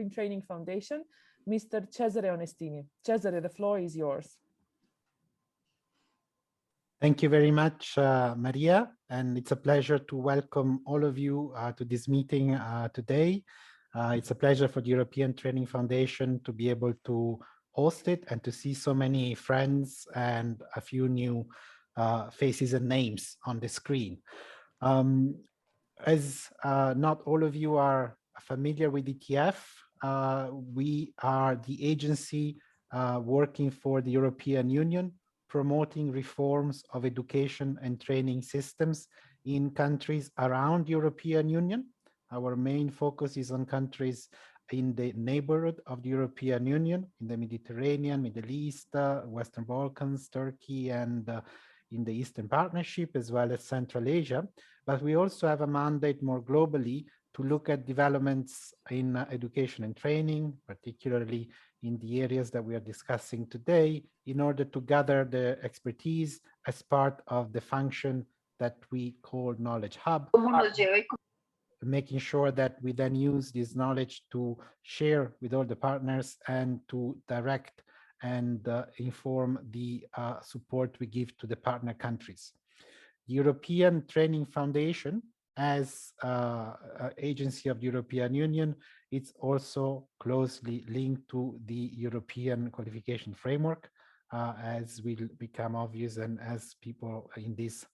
European Training Foundation, Mr. Cesare Onestini. Cesare, the floor is yours. Thank you very much, Maria, and it's a pleasure to welcome all of you to this meeting today. It's a pleasure for the European Training Foundation to be able to host it and to see so many friends and a few new faces and names on the screen. As not all of you are familiar with ETF, we are the agency working for the European Union, promoting reforms of education and training systems in countries around the European Union. Our main focus is on countries in the neighborhood of the European Union, in the Mediterranean, Middle East, Western Balkans, Turkey, and in the Eastern Partnership, as well as Central Asia. But we also have a mandate more globally to look at developments in education and training, particularly in the areas that we are discussing today, in order to gather the expertise as part of the function that we call Knowledge Hub, making sure that we then use this knowledge to share with all the partners and to direct and inform the support we give to the partner countries. The European Training Foundation, as agency of the European Union, it's also closely linked to the European Qualification Framework, as will become obvious and as people in this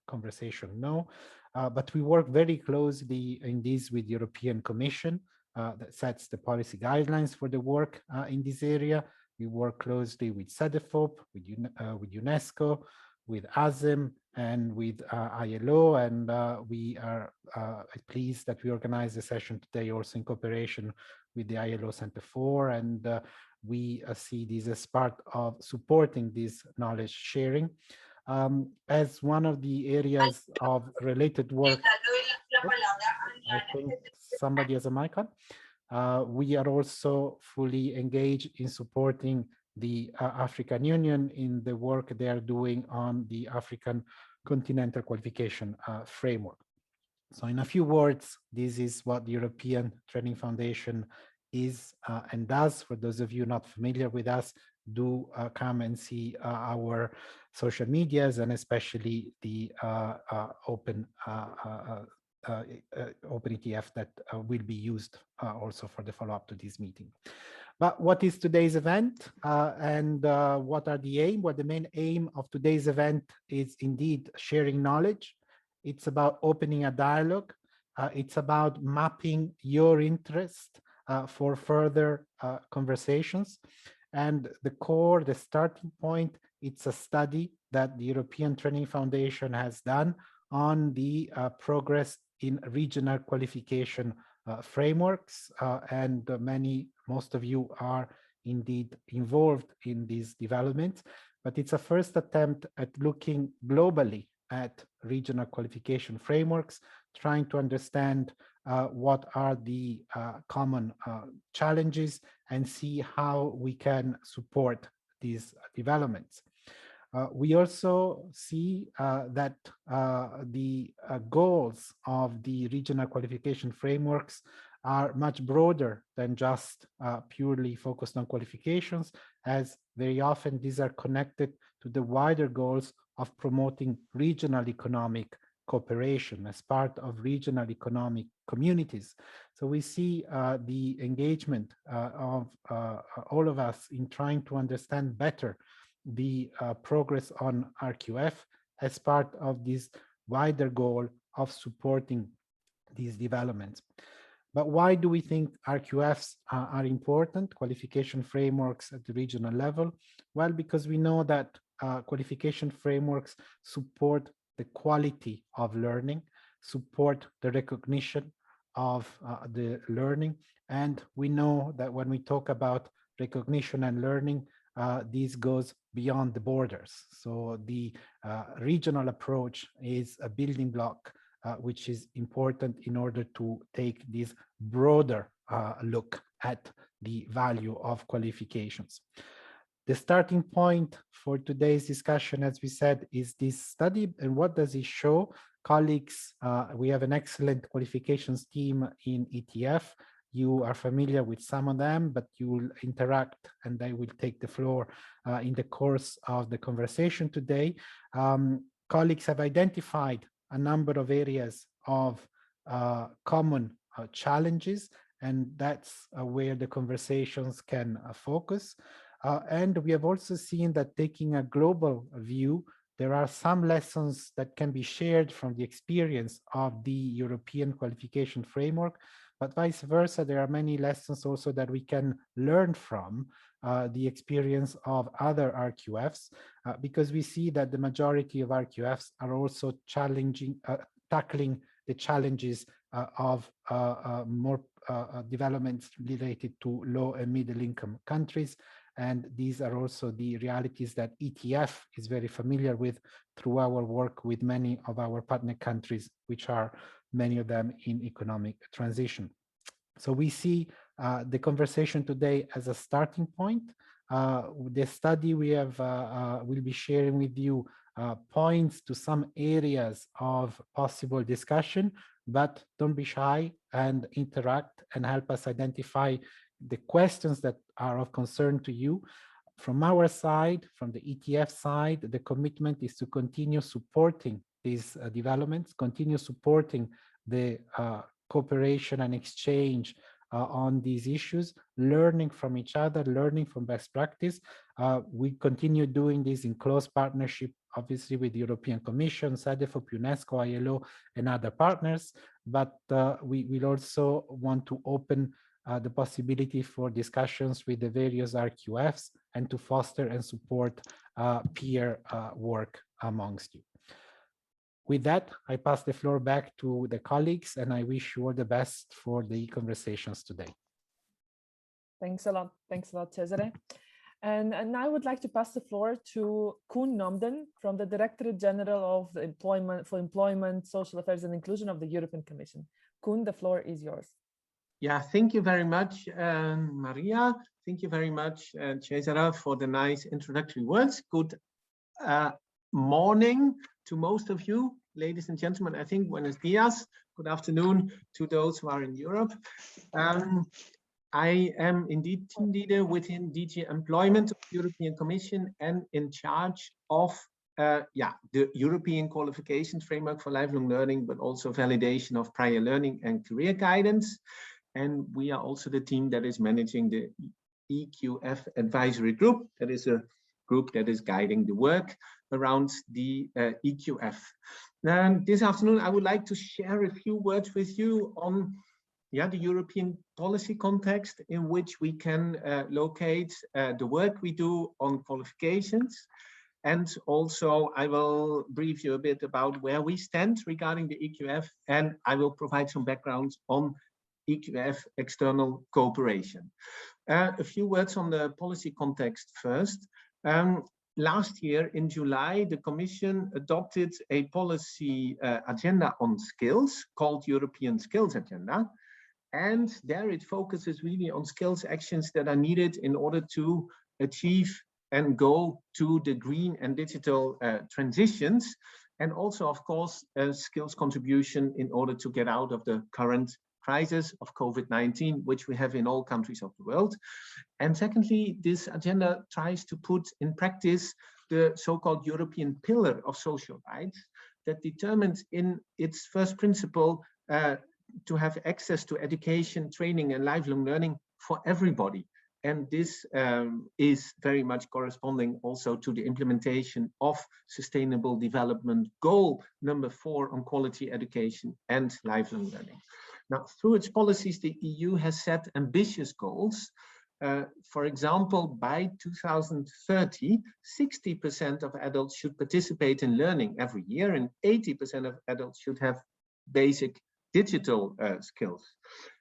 conversation know. But we work very closely in this with the European Commission that sets the policy guidelines for the work in this area. We work closely with CEDEFOP, with UNESCO, with ASEM, and with ILO, and we are pleased that we organize the session today also in cooperation with the ILO Center 4, and we see this as part of supporting this knowledge sharing. As one of the areas of related work, I think somebody has a mic on. We are also fully engaged in supporting the African Union in the work they are doing on the African Continental Qualification Framework. So in a few words, this is what the European Training Foundation is and does. For those of you not familiar with us, do come and see our social medias, and especially the open ETF that will be used also for the follow-up to this meeting. But what is today's event and what are the aim? Well, the main aim of today's event is indeed sharing knowledge. It's about opening a dialogue. It's about mapping your interest for further conversations. And the core, the starting point, it's a study that the European Training Foundation has done on the progress in regional qualification frameworks, and most of you are indeed involved in these developments, but it's a first attempt at looking globally at regional qualification frameworks, trying to understand what are the common challenges and see how we can support these developments. We also see that the goals of the regional qualification frameworks are much broader than just purely focused on qualifications, as very often these are connected to the wider goals of promoting regional economic cooperation as part of regional economic communities. So we see the engagement of all of us in trying to understand better the progress on RQF as part of this wider goal of supporting these developments. But why do we think RQFs are important, qualification frameworks at the regional level? Well, because we know that qualification frameworks support the quality of learning, support the recognition of the learning. And we know that when we talk about recognition and learning, this goes beyond the borders. So the regional approach is a building block which is important in order to take this broader look at the value of qualifications. The starting point for today's discussion, as we said, is this study. And what does it show? Colleagues, we have an excellent qualifications team in ETF, you are familiar with some of them, but you will interact and they will take the floor in the course of the conversation today. Colleagues have identified a number of areas of common challenges, and that's where the conversations can focus. And we have also seen that taking a global view, there are some lessons that can be shared from the experience of the European qualification framework, but vice versa, there are many lessons also that we can learn from the experience of other RQFs, because we see that the majority of RQFs are also tackling the challenges of more developments related to low and middle income countries. And these are also the realities that ETF is very familiar with through our work with many of our partner countries, which are many of them in economic transition. So we see the conversation today as a starting point. The study we have will be sharing with you points to some areas of possible discussion, but don't be shy and interact and help us identify the questions that are of concern to you. From our side, from the ETF side, the commitment is to continue supporting these developments, continue supporting the cooperation and exchange on these issues, learning from each other, learning from best practice. We continue doing this in close partnership, obviously, with the European Commission, SADEFOP, UNESCO, ILO, and other partners. But we will also want to open the possibility for discussions with the various RQFs and to foster and support peer work amongst you. With that, I pass the floor back to the colleagues, and I wish you all the best for the conversations today. Thanks a lot, Cesare. And now I would like to pass the floor to Koen Nomden from the Directorate General of Employment, Social Affairs and Inclusion of the European Commission. Koen, the floor is yours. Yeah, thank you very much, Maria. Thank you very much, Cesare, for the nice introductory words. Good morning to most of you, ladies and gentlemen. I think buenos dias. Good afternoon to those who are in Europe. I am indeed team leader within DG Employment of the European Commission and in charge of the European Qualifications Framework for Lifelong Learning, but also validation of prior learning and career guidance. And we are also the team that is managing the EQF advisory group. That is a group that is guiding the work around the EQF. And this afternoon, I would like to share a few words with you on the European policy context in which we can locate the work we do on qualifications. And also, I will brief you a bit about where we stand regarding the EQF, and I will provide some background on EQF external cooperation. A few words on the policy context first. Last year in July, the Commission adopted a policy agenda on skills called European Skills Agenda. And there it focuses really on skills actions that are needed in order to achieve and go to the green and digital transitions. And also, of course, skills contribution in order to get out of the current crisis of COVID-19, which we have in all countries of the world. And secondly, this agenda tries to put in practice the so-called European Pillar of Social Rights that determines in its first principle to have access to education, training, and lifelong learning for everybody. And this is very much corresponding also to the implementation of Sustainable Development Goal number 4 on quality education and lifelong learning. Now, through its policies, the EU has set ambitious goals. For example, by 2030, 60% of adults should participate in learning every year, and 80% of adults should have basic digital skills.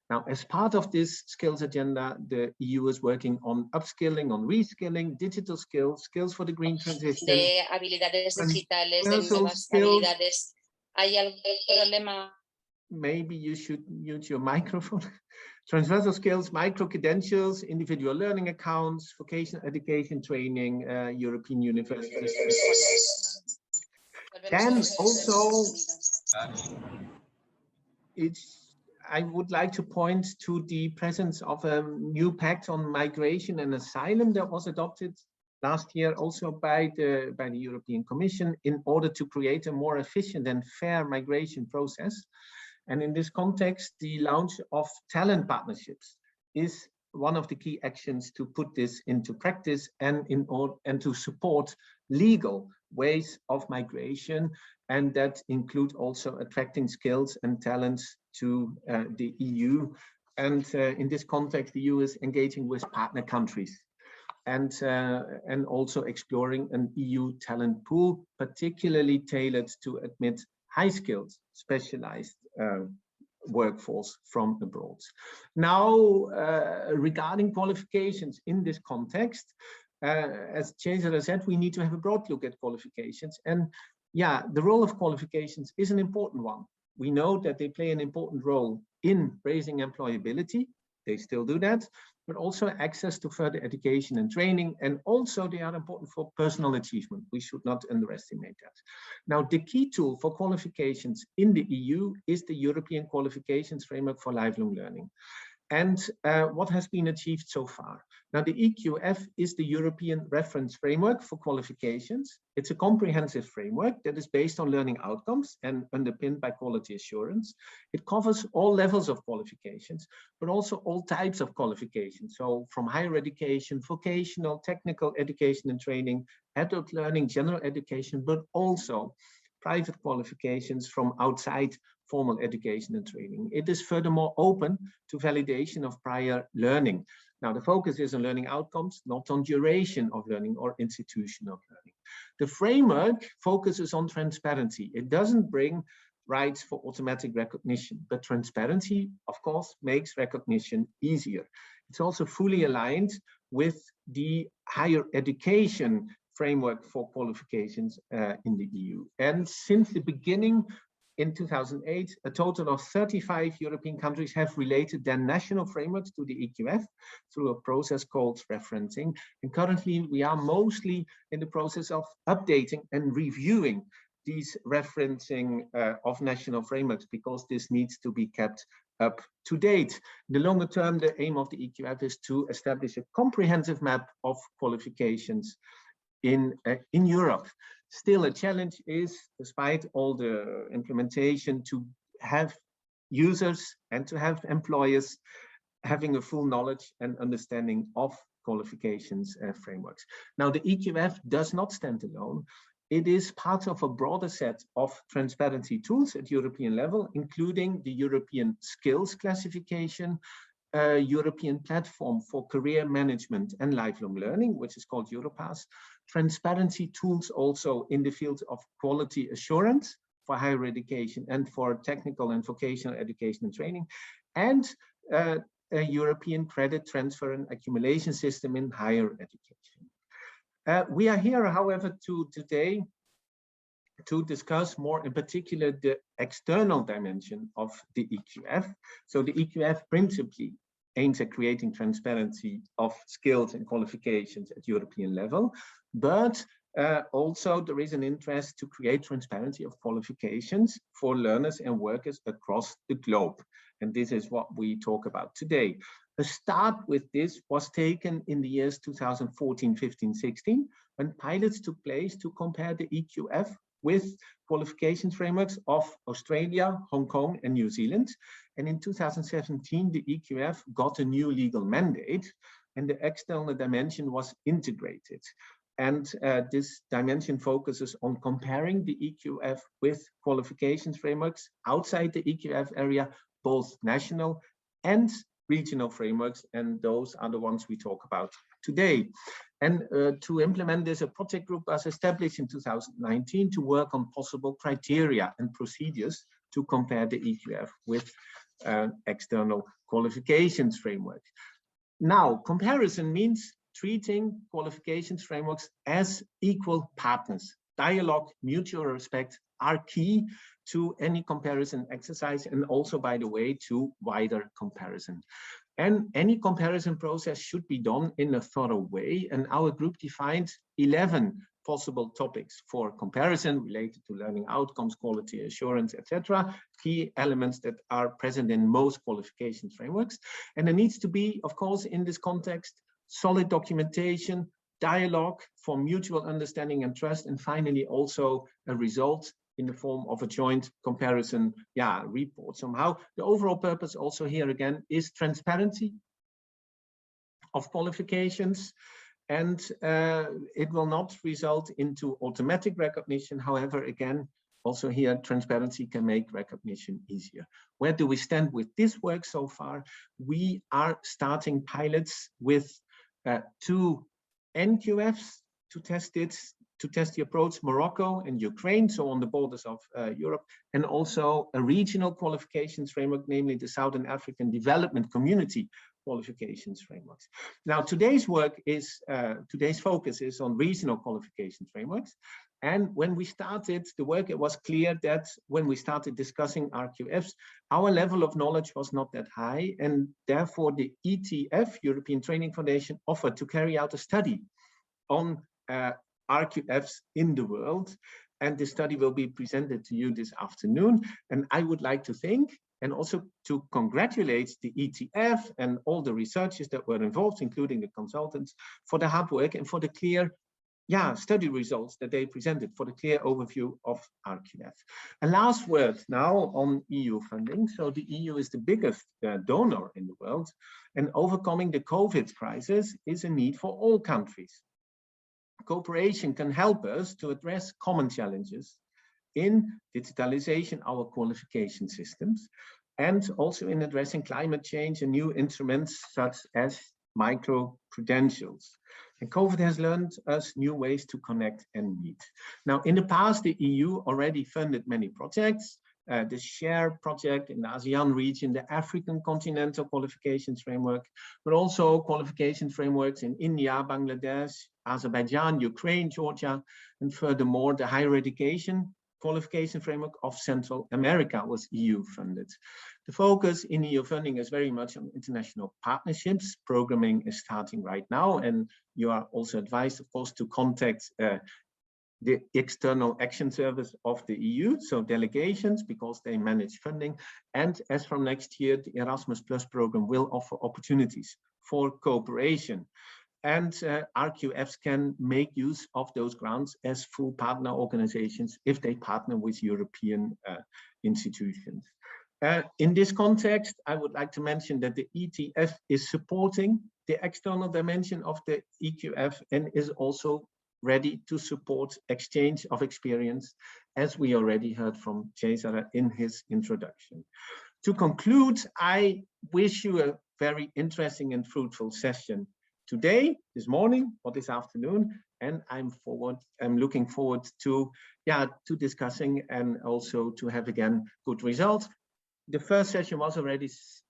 Now, as part of this skills agenda, the EU is working on upskilling, on reskilling, digital skills, skills for the green transition. De habilidades digitales, de nuevas habilidades. ¿Hay algún problema? Maybe you should mute your microphone. Transversal skills, micro-credentials, individual learning accounts, vocational education training, European universities. And also, I would like to point to the presence of a new pact on migration and asylum that was adopted last year also by the European Commission in order to create a more efficient and fair migration process. And in this context, the launch of talent partnerships is one of the key actions to put this into practice and to support legal ways of migration, and that include also attracting skills and talents to the EU. And in this context, the EU is engaging with partner countries and also exploring an EU talent pool, particularly tailored to admit high-skilled, specialized workforce from abroad. Now, regarding qualifications in this context, as Cesare said, we need to have a broad look at qualifications. And yeah, the role of qualifications is an important one. We know that they play an important role in raising employability. They still do that, but also access to further education and training. And also they are important for personal achievement. We should not underestimate that. Now, the key tool for qualifications in the EU is the European Qualifications Framework for Lifelong Learning. And what has been achieved so far? Now, the EQF is the European reference framework for qualifications. It's a comprehensive framework that is based on learning outcomes and underpinned by quality assurance. It covers all levels of qualifications, but also all types of qualifications. So from higher education, vocational, technical education and training, adult learning, general education, but also private qualifications from outside formal education and training. It is furthermore open to validation of prior learning. Now, the focus is on learning outcomes, not on duration of learning or institution of learning. The framework focuses on transparency. It doesn't bring rights for automatic recognition, but transparency, of course, makes recognition easier. It's also fully aligned with the higher education framework for qualifications in the EU. And since the beginning, in 2008, a total of 35 European countries have related their national frameworks to the EQF through a process called referencing. And currently, we are mostly in the process of updating and reviewing these referencing of national frameworks, because this needs to be kept up to date. In the longer term, the aim of the EQF is to establish a comprehensive map of qualifications in Europe. Still, a challenge is, despite all the implementation, to have users and to have employers having a full knowledge and understanding of qualifications frameworks. Now, the EQF does not stand alone. It is part of a broader set of transparency tools at European level, including the European Skills Classification, European Platform for Career Management and Lifelong Learning, which is called Europass, transparency tools also in the field of quality assurance for higher education and for technical and vocational education and training, and a European credit transfer and accumulation system in higher education. We are here, however, today to discuss more in particular the external dimension of the EQF. So the EQF principally aims at creating transparency of skills and qualifications at European level, but also there is an interest to create transparency of qualifications for learners and workers across the globe. And this is what we talk about today. A start with this was taken in the years 2014, 15, 16, when pilots took place to compare the EQF with qualification frameworks of Australia, Hong Kong, and New Zealand. And in 2017, the EQF got a new legal mandate, and the external dimension was integrated. And this dimension focuses on comparing the EQF with qualifications frameworks outside the EQF area, both national and regional frameworks, and those are the ones we talk about today. And to implement this, a project group was established in 2019 to work on possible criteria and procedures to compare the EQF with external qualifications framework. Now, comparison means treating qualifications frameworks as equal partners. Dialogue, mutual respect are key to any comparison exercise, and also, by the way, to wider comparison. And any comparison process should be done in a thorough way. And our group defined 11 possible topics for comparison related to learning outcomes, quality assurance, etc. Key elements that are present in most qualification frameworks. And there needs to be, of course, in this context, solid documentation, dialogue for mutual understanding and trust, and finally also a result in the form of a joint comparison report. Somehow the overall purpose also here again is transparency of qualifications, and it will not result into automatic recognition. However, again, also here transparency can make recognition easier. Where do we stand with this work so far? We are starting pilots with 2 NQFs to test the approach, Morocco and Ukraine, so on the borders of Europe, and also a regional qualifications framework, namely the Southern African Development Community qualifications frameworks. Now, today's work is, today's focus is on regional qualification frameworks. And when we started the work, it was clear that when we started discussing RQFs, our level of knowledge was not that high. And therefore the ETF, European Training Foundation, offered to carry out a study on RQFs in the world. And this study will be presented to you this afternoon. And I would like to thank and also to congratulate the ETF and all the researchers that were involved, including the consultants, for the hard work and for the clear study results that they presented, for the clear overview of RQF. A last word now on EU funding. So the EU is the biggest donor in the world, and overcoming the COVID crisis is a need for all countries. Cooperation can help us to address common challenges in digitalization, our qualification systems, and also in addressing climate change and new instruments such as micro-credentials. And COVID has learned us new ways to connect and meet. Now, in the past, the EU already funded many projects, the SHARE project in the ASEAN region, the African Continental Qualifications Framework, but also qualification frameworks in India, Bangladesh, Azerbaijan, Ukraine, Georgia, and furthermore, the higher education qualification framework of Central America was EU funded. The focus in EU funding is very much on international partnerships. Programming is starting right now, and you are also advised, of course, to contact the External Action Service of the EU, so delegations, because they manage funding. And as from next year, the Erasmus Plus program will offer opportunities for cooperation. And RQFs can make use of those grants as full partner organizations if they partner with European institutions. In this context, I would like to mention that the ETF is supporting the external dimension of the EQF and is also ready to support exchange of experience, as we already heard from Cesare in his introduction. To conclude, I wish you a very interesting and fruitful session today, this morning, or this afternoon, and I'm looking forward to discussing and also to have again good results. The first session was already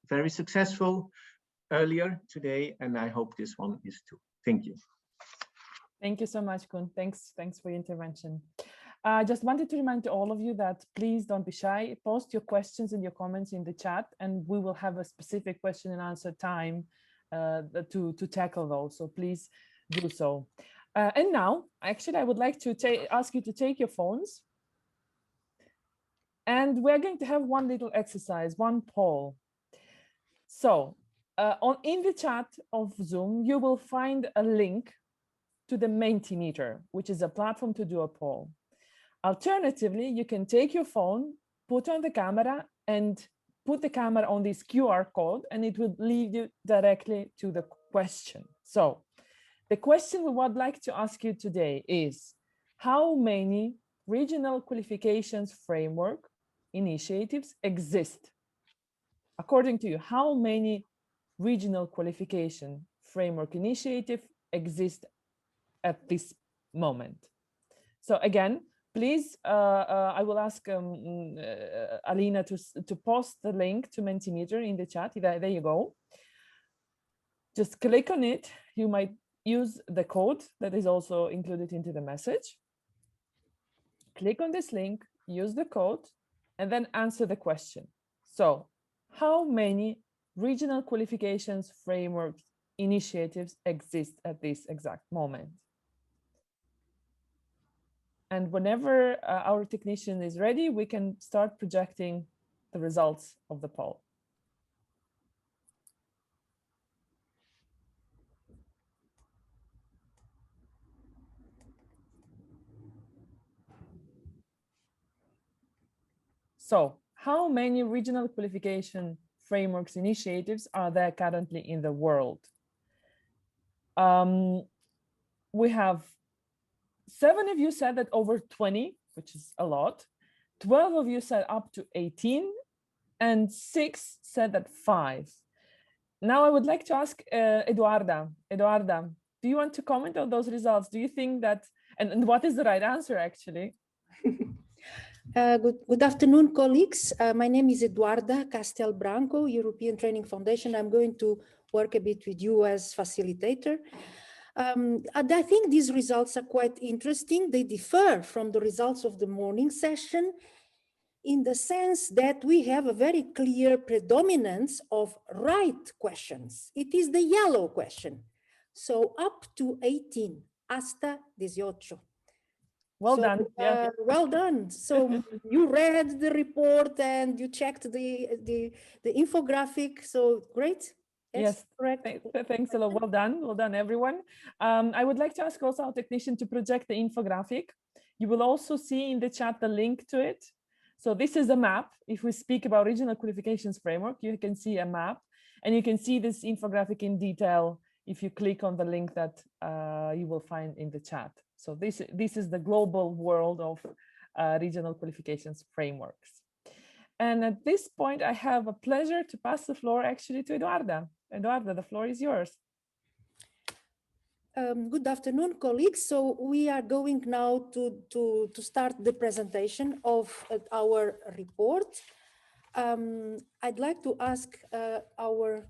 very successful earlier today, and I hope this one is too. Thank you. Thank you so much, Koen. Thanks for your intervention. Just wanted to remind all of you that please don't be shy. Post your questions and your comments in the chat, and we will have a specific question and answer time to tackle those. So please do so. And now, actually, I would like to ask you to take your phones. And we're going to have one little exercise, one poll. So in the chat of Zoom, you will find a link to the Mentimeter, which is a platform to do a poll. Alternatively, you can take your phone, put on the camera, and put the camera on this QR code, and it will lead you directly to the question. So the question we would like to ask you today is, how many regional qualifications framework initiatives exist? According to you, how many regional qualification framework initiatives exist at this moment? So again, please, I will ask Alina to post the link to Mentimeter in the chat. There you go. Just click on it. You might use the code that is also included into the message. Click on this link, use the code, and then answer the question. So, how many regional qualifications framework initiatives exist at this exact moment? And whenever our technician is ready, we can start projecting the results of the poll. So, how many regional qualification frameworks initiatives are there currently in the world? We have 7 of you said that over 20, which is a lot. 12 of you said up to 18, and 6 said that 5. Now I would like to ask Eduarda. Eduarda, do you want to comment on those results? Do you think that, and what is the right answer actually? Good afternoon, colleagues. My name is Eduarda Castelbranco, European Training Foundation. I'm going to work a bit with you as facilitator. And I think these results are quite interesting. They differ from the results of the morning session in the sense that we have a very clear predominance of right questions. It is the yellow question. So up to 18, hasta 18. Well done. Yeah. Well done. So you read the report and you checked the infographic. So great. Yes, correct. Thanks a lot. Well done. Well done, everyone. I would like to ask also our technician to project the infographic. You will also see in the chat the link to it. So this is a map. If we speak about regional qualifications framework, you can see a map and you can see this infographic in detail if you click on the link that you will find in the chat. So this is the global world of regional qualifications frameworks. And at this point, I have a pleasure to pass the floor actually to Eduarda. Eduarda, the floor is yours. Good afternoon, colleagues. So we are going now to start the presentation of our report. I'd like to ask our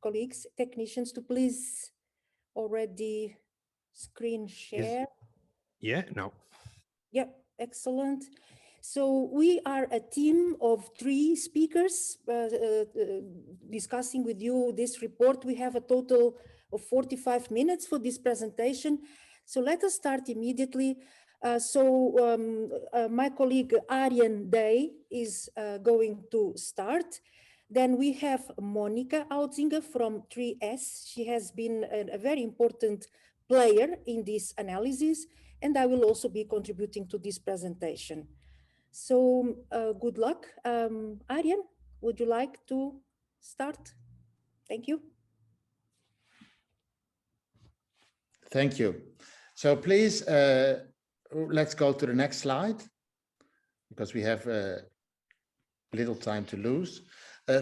colleagues, technicians, to please already screen share. Yeah, no. Yep, excellent. So we are a team of 3 speakers discussing with you this report. We have a total of 45 minutes for this presentation. So let us start immediately. My colleague Arjen Day is going to start. Then we have Monica Outzinger from 3S. She has been a very important player in this analysis, and I will also be contributing to this presentation. So good luck. Arjen, would you like to start? Thank you. Thank you. So please, let's go to the next slide because we have little time to lose.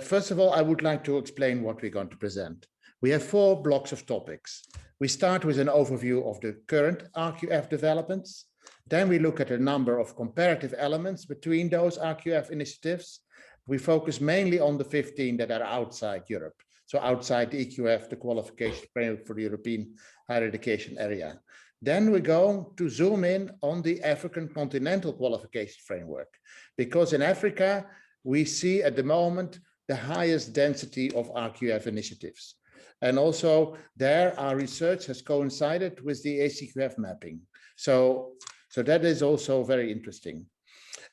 First of all, I would like to explain what we're going to present. We have 4 blocks of topics. We start with an overview of the current RQF developments. Then we look at a number of comparative elements between those RQF initiatives. We focus mainly on the 15 that are outside Europe. So outside the EQF, the qualification framework for the European higher education area. Then we go to zoom in on the African continental qualification framework, because in Africa, we see at the moment the highest density of RQF initiatives. And also there, our research has coincided with the ACQF mapping. So that is also very interesting.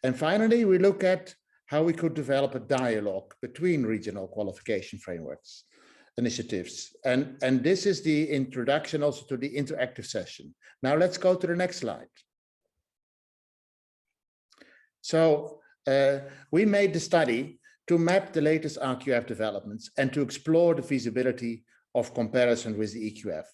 And finally, we look at how we could develop a dialogue between regional qualification frameworks initiatives. And this is the introduction also to the interactive session. Now let's go to the next slide. So we made the study to map the latest RQF developments and to explore the feasibility of comparison with the EQF.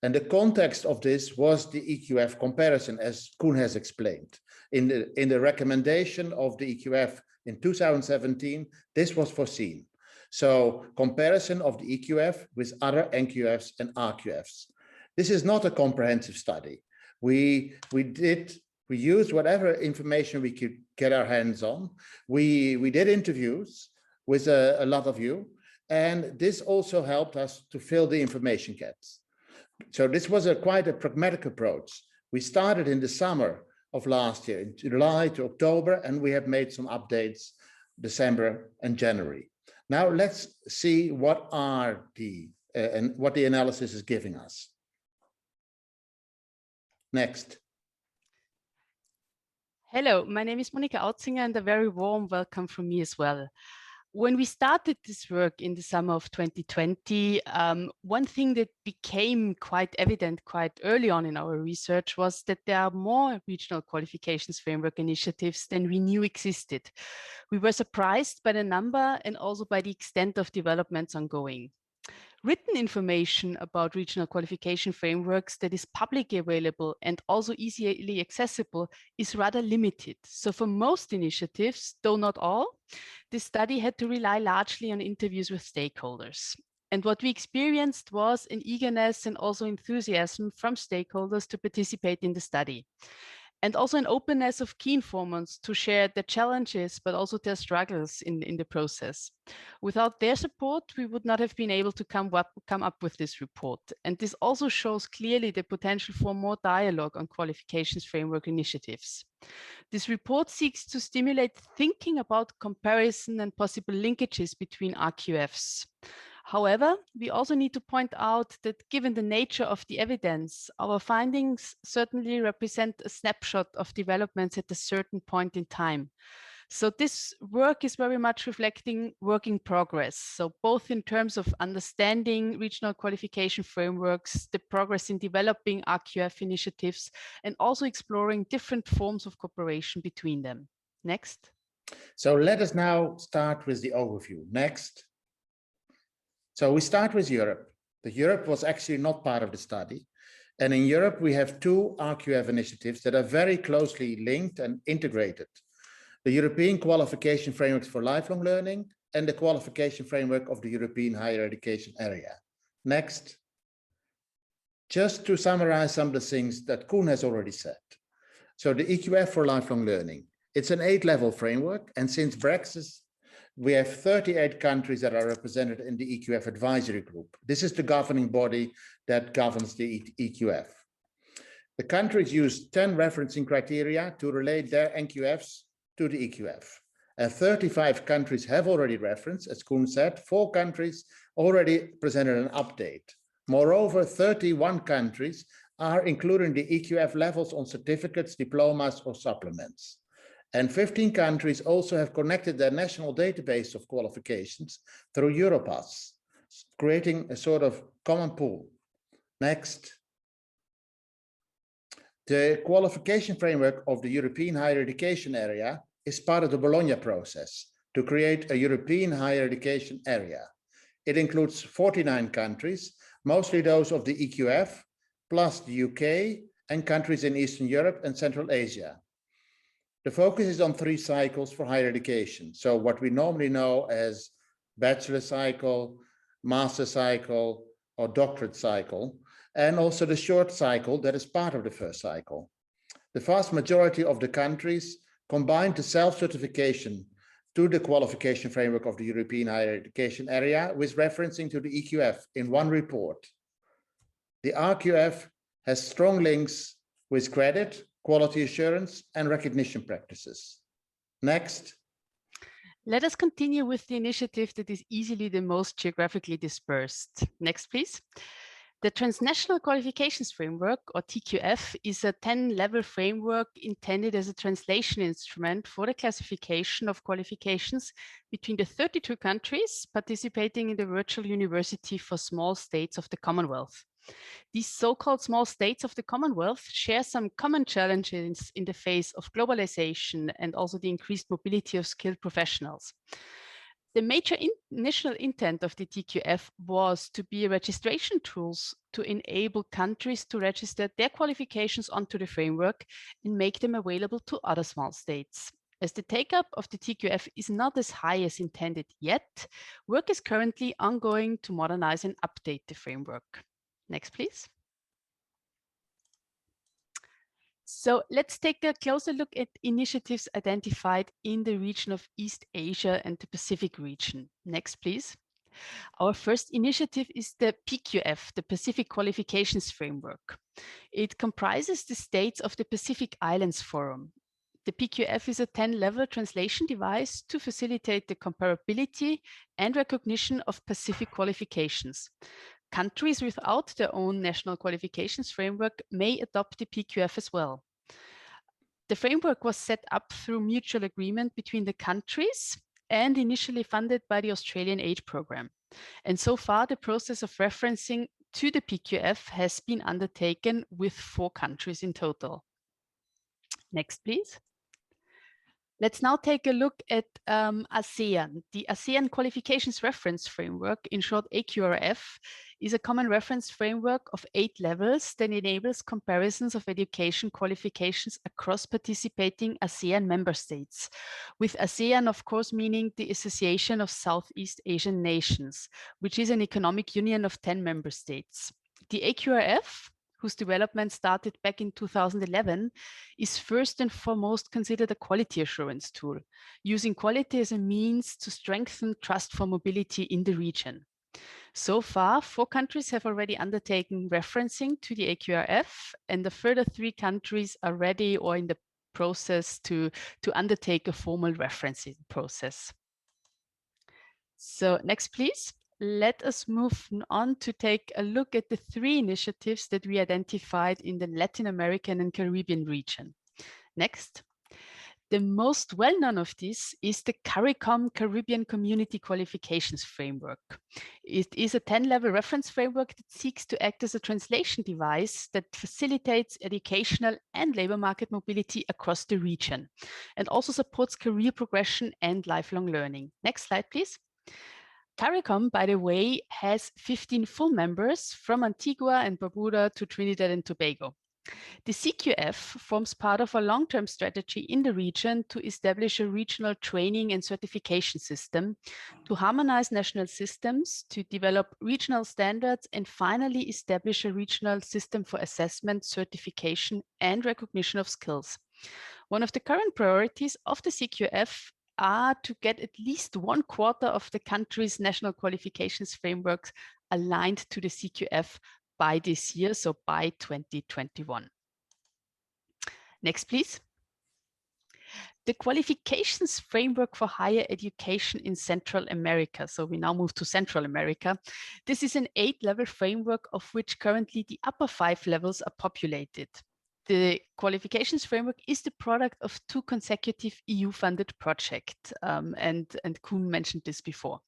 And the context of this was the EQF comparison, as Koen has explained. In the recommendation of the EQF in 2017, this was foreseen. So comparison of the EQF with other NQFs and RQFs. This is not a comprehensive study. We used whatever information we could get our hands on. We did interviews with a lot of you, and this also helped us to fill the information gaps. So this was quite a pragmatic approach. We started in the summer of last year, in July to October, and we have made some updates December and January. Now let's see what are and what the analysis is giving us. Next. Hello, my name is Monika Autzinger and a very warm welcome from me as well. When we started this work in the summer of 2020, one thing that became quite evident quite early on in our research was that there are more regional qualifications framework initiatives than we knew existed. We were surprised by the number and also by the extent of developments ongoing. Written information about regional qualification frameworks that is publicly available and also easily accessible is rather limited. So for most initiatives, though not all, this study had to rely largely on interviews with stakeholders. And what we experienced was an eagerness and also enthusiasm from stakeholders to participate in the study. And also an openness of key informants to share their challenges, but also their struggles in the process. Without their support, we would not have been able to come up with this report. And this also shows clearly the potential for more dialogue on qualifications framework initiatives. This report seeks to stimulate thinking about comparison and possible linkages between RQFs. However, we also need to point out that given the nature of the evidence, our findings certainly represent a snapshot of developments at a certain point in time. So this work is very much reflecting work in progress. So both in terms of understanding regional qualification frameworks, the progress in developing RQF initiatives, and also exploring different forms of cooperation between them. Next. So let us now start with the overview. Next. So we start with Europe. Europe was actually not part of the study. And in Europe, we have two RQF initiatives that are very closely linked and integrated. The European Qualification Frameworks for Lifelong Learning and the Qualification Framework of the European Higher Education Area. Next. Just to summarize some of the things that Koen has already said. So the EQF for Lifelong Learning, it's an 8-level framework. And since Brexit, we have 38 countries that are represented in the EQF advisory group. This is the governing body that governs the EQF. The countries use 10 referencing criteria to relate their NQFs to the EQF. And 35 countries have already referenced, as Koen said, 4 countries already presented an update. Moreover, 31 countries are including the EQF levels on certificates, diplomas, or supplements. And 15 countries also have connected their national database of qualifications through Europass, creating a sort of common pool. Next. The qualification framework of the European higher education area is part of the Bologna process to create a European higher education area. It includes 49 countries, mostly those of the EQF, plus the UK and countries in Eastern Europe and Central Asia. The focus is on 3 cycles for higher education. So what we normally know as bachelor cycle, master cycle, or doctorate cycle, and also the short cycle that is part of the first cycle. The vast majority of the countries combine the self-certification to the qualification framework of the European higher education area with referencing to the EQF in one report. The RQF has strong links with credit, quality assurance, and recognition practices. Next. Let us continue with the initiative that is easily the most geographically dispersed. Next, please. The Transnational Qualifications Framework, or TQF, is a 10-level framework intended as a translation instrument for the classification of qualifications between the 32 countries participating in the virtual university for small states of the Commonwealth. These so-called small states of the Commonwealth share some common challenges in the face of globalization and also the increased mobility of skilled professionals. The major initial intent of the TQF was to be a registration tool to enable countries to register their qualifications onto the framework and make them available to other small states. As the take-up of the TQF is not as high as intended yet, work is currently ongoing to modernize and update the framework. Next, please. So let's take a closer look at initiatives identified in the region of East Asia and the Pacific region. Next, please. Our first initiative is the PQF, the Pacific Qualifications Framework. It comprises the states of the Pacific Islands Forum. The PQF is a 10-level translation device to facilitate the comparability and recognition of Pacific qualifications. Countries without their own national qualifications framework may adopt the PQF as well. The framework was set up through mutual agreement between the countries and initially funded by the Australian Aid Programme. And so far, the process of referencing to the PQF has been undertaken with 4 countries in total. Next, please. Let's now take a look at ASEAN. The ASEAN Qualifications Reference Framework, in short AQRF, is a common reference framework of 8 levels that enables comparisons of education qualifications across participating ASEAN member states, with ASEAN, of course, meaning the Association of Southeast Asian Nations, which is an economic union of 10 member states. The AQRF, whose development started back in 2011, is first and foremost considered a quality assurance tool, using quality as a means to strengthen trust for mobility in the region. So far, 4 countries have already undertaken referencing to the AQRF, and the further 3 countries are ready or in the process to undertake a formal referencing process. So next, please. Let us move on to take a look at the 3 initiatives that we identified in the Latin American and Caribbean region. Next. The most well-known of these is the CARICOM Caribbean Community Qualifications Framework. It is a 10-level reference framework that seeks to act as a translation device that facilitates educational and labor market mobility across the region, and also supports career progression and lifelong learning. Next slide, please. CARICOM, by the way, has 15 full members from Antigua and Barbuda to Trinidad and Tobago. The CQF forms part of a long-term strategy in the region to establish a regional training and certification system, to harmonize national systems, to develop regional standards, and finally establish a regional system for assessment, certification, and recognition of skills. One of the current priorities of the CQF are to get at least 1/4 of the country's national qualifications frameworks aligned to the CQF by this year, so by 2021. Next, please. The qualifications framework for higher education in Central America. So we now move to Central America. This is an 8-level framework of which currently the upper 5 levels are populated. The qualifications framework is the product of 2 consecutive EU-funded projects, and Koen mentioned this before.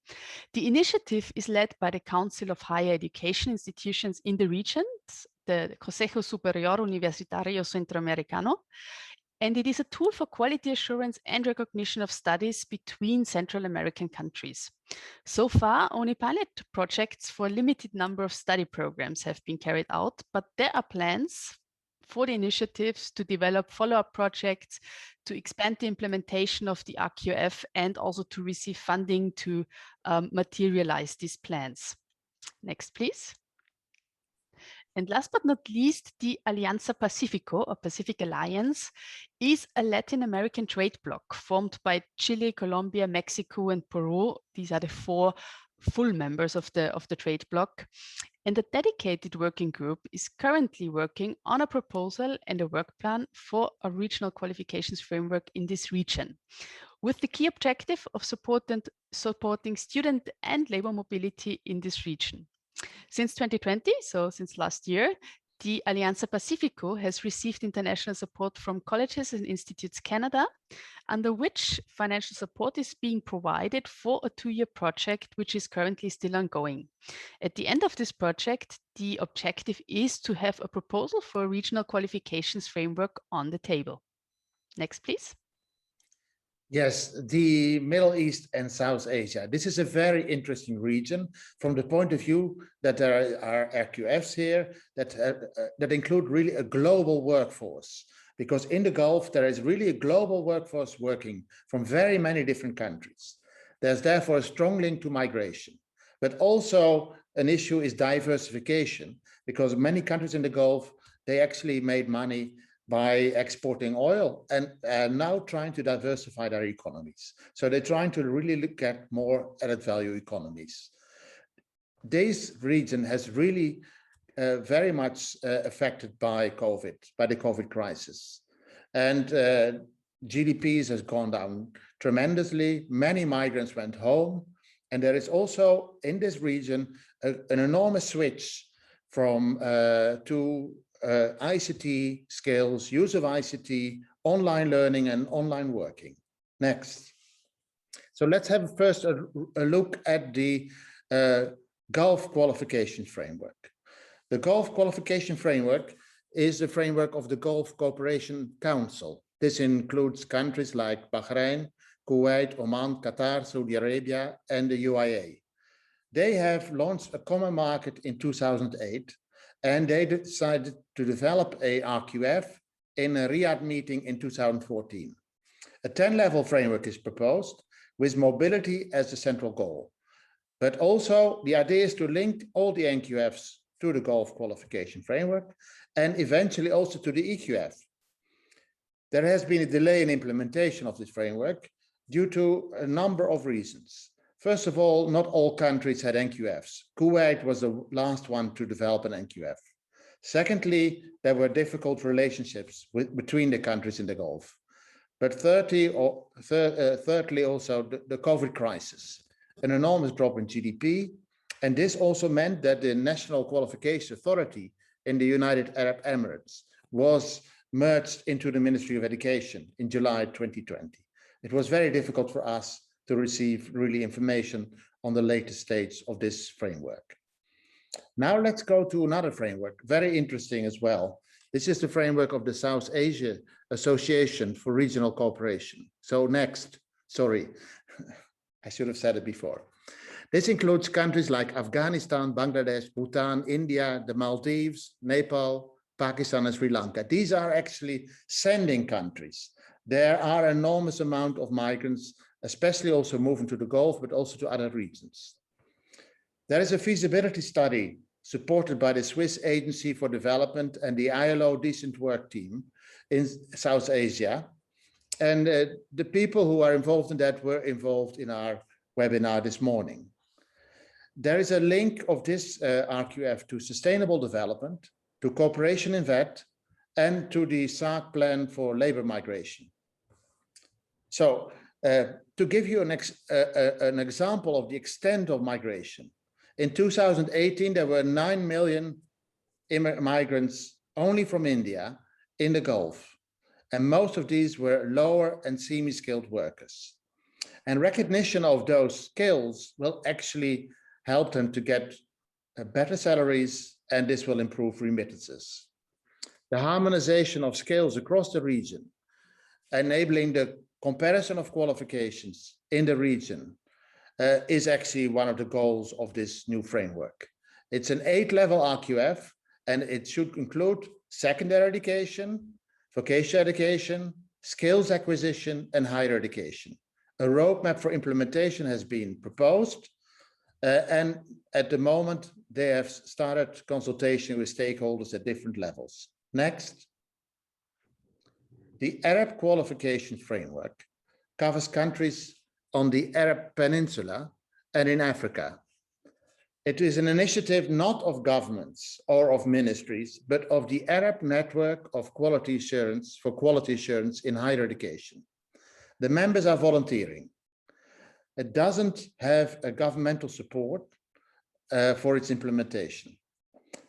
The initiative is led by the Council of Higher Education Institutions in the region, the Consejo Superior Universitario Centroamericano, and it is a tool for quality assurance and recognition of studies between Central American countries. So far, only pilot projects for a limited number of study programs have been carried out, but there are plans for the initiatives to develop follow-up projects, to expand the implementation of the RQF, and also to receive funding to materialize these plans. Next, please. And last but not least, the Alianza Pacifico, or Pacific Alliance, is a Latin American trade bloc formed by Chile, Colombia, Mexico, and Peru. These are the 4 full members of the trade bloc. And a dedicated working group is currently working on a proposal and a work plan for a regional qualifications framework in this region, with the key objective of supporting student and labor mobility in this region. Since 2020, so since last year, the Alianza Pacifico has received international support from Colleges and Institutes Canada, under which financial support is being provided for a 2-year project, which is currently still ongoing. At the end of this project, the objective is to have a proposal for a regional qualifications framework on the table. Next, please. Yes, the Middle East and South Asia. This is a very interesting region from the point of view that there are RQFs here that include really a global workforce. Because in the Gulf, there is really a global workforce working from very many different countries. There's therefore a strong link to migration. But also an issue is diversification, because many countries in the Gulf, they actually made money by exporting oil and now trying to diversify their economies. So they're trying to really look at more added value economies. This region has really very much affected by COVID, by the COVID crisis. And GDPs has gone down tremendously. Many migrants went home. And there is also in this region an enormous switch from to ICT skills, use of ICT, online learning and online working. Next. So let's have first a look at the Gulf Qualification Framework. The Gulf Qualification Framework is the framework of the Gulf Cooperation Council. This includes countries like Bahrain, Kuwait, Oman, Qatar, Saudi Arabia, and the UAE. They have launched a common market in 2008, and they decided to develop a RQF in a Riyadh meeting in 2014. A 10-level framework is proposed with mobility as the central goal. But also the idea is to link all the NQFs to the Gulf Qualification Framework and eventually also to the EQF. There has been a delay in implementation of this framework due to a number of reasons. First of all, not all countries had NQFs. Kuwait was the last one to develop an NQF. Secondly, there were difficult relationships between the countries in the Gulf. But thirdly, also the COVID crisis, an enormous drop in GDP. And this also meant that the National Qualification Authority in the United Arab Emirates was merged into the Ministry of Education in July 2020. It was very difficult for us to receive really information on the latest stage of this framework. Now let's go to another framework, very interesting as well. This is the framework of the South Asia Association for Regional Cooperation. So next, sorry, I should have said it before. This includes countries like Afghanistan, Bangladesh, Bhutan, India, the Maldives, Nepal, Pakistan, and Sri Lanka. These are actually sending countries. There are an enormous amount of migrants, especially also moving to the Gulf, but also to other regions. There is a feasibility study supported by the Swiss Agency for Development and the ILO Decent Work Team in South Asia. And the people who are involved in that were involved in our webinar this morning. There is a link of this RQF to sustainable development, to cooperation in VET, and to the SAARC plan for labor migration. So to give you an example of the extent of migration, in 2018, there were 9 million migrants only from India in the Gulf. And most of these were lower and semi-skilled workers. And recognition of those skills will actually help them to get better salaries, and this will improve remittances. The harmonization of skills across the region, enabling the comparison of qualifications in the region, is actually one of the goals of this new framework. It's an 8-level RQF, and it should include secondary education, vocational education, skills acquisition, and higher education. A roadmap for implementation has been proposed, and at the moment, they have started consultation with stakeholders at different levels. Next. The Arab Qualification Framework covers countries on the Arab Peninsula and in Africa. It is an initiative not of governments or of ministries, but of the Arab Network of Quality Assurance for Quality Assurance in Higher Education. The members are volunteering. It doesn't have a governmental support for its implementation.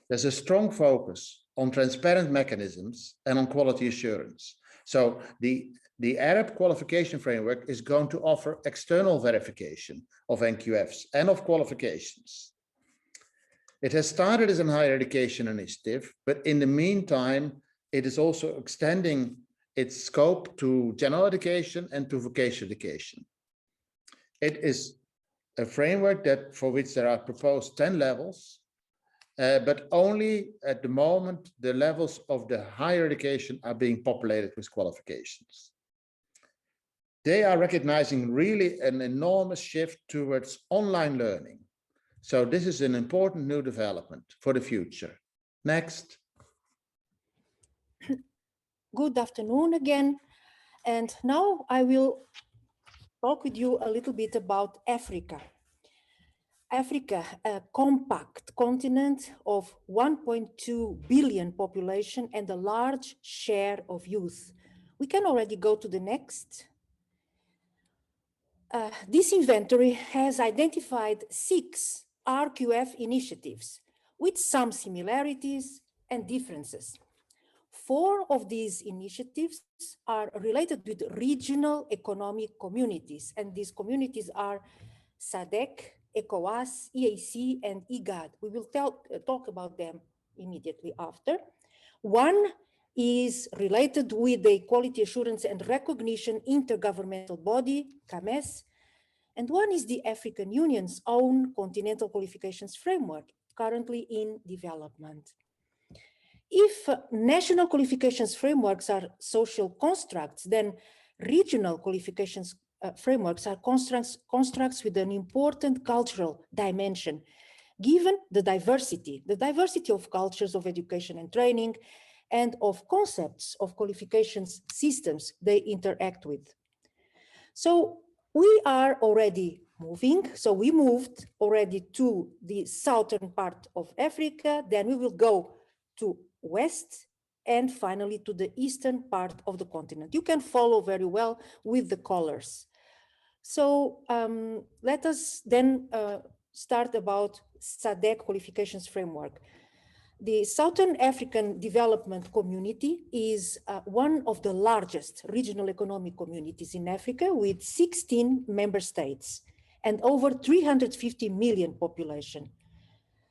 There's a strong focus on transparent mechanisms and on quality assurance. So the Arab Qualification Framework is going to offer external verification of NQFs and of qualifications. It has started as a higher education initiative, but in the meantime, it is also extending its scope to general education and to vocational education. It is a framework for which there are proposed 10 levels, but only at the moment, the levels of the higher education are being populated with qualifications. They are recognizing really an enormous shift towards online learning. So this is an important new development for the future. Next. Good afternoon again. And now I will talk with you a little bit about Africa. Africa, a compact continent of 1.2 billion population and a large share of youth. We can already go to the next. This inventory has identified 6 RQF initiatives with some similarities and differences. 4 of these initiatives are related with regional economic communities, and these communities are SADC, ECOWAS, EAC, and IGAD. We will talk about them immediately after. One is related with the Quality Assurance and Recognition Intergovernmental Body, CAMES, and one is the African Union's own Continental Qualifications Framework, currently in development. If national qualifications frameworks are social constructs, then regional qualifications frameworks are constructs with an important cultural dimension, given the diversity of cultures of education and training and of concepts of qualifications systems they interact with. So we are already moving. So we moved already to the southern part of Africa, then we will go to west and finally to the eastern part of the continent. You can follow very well with the colors. So let us then start about SADC qualifications framework. The Southern African Development Community is one of the largest regional economic communities in Africa with 16 member states and over 350 million population.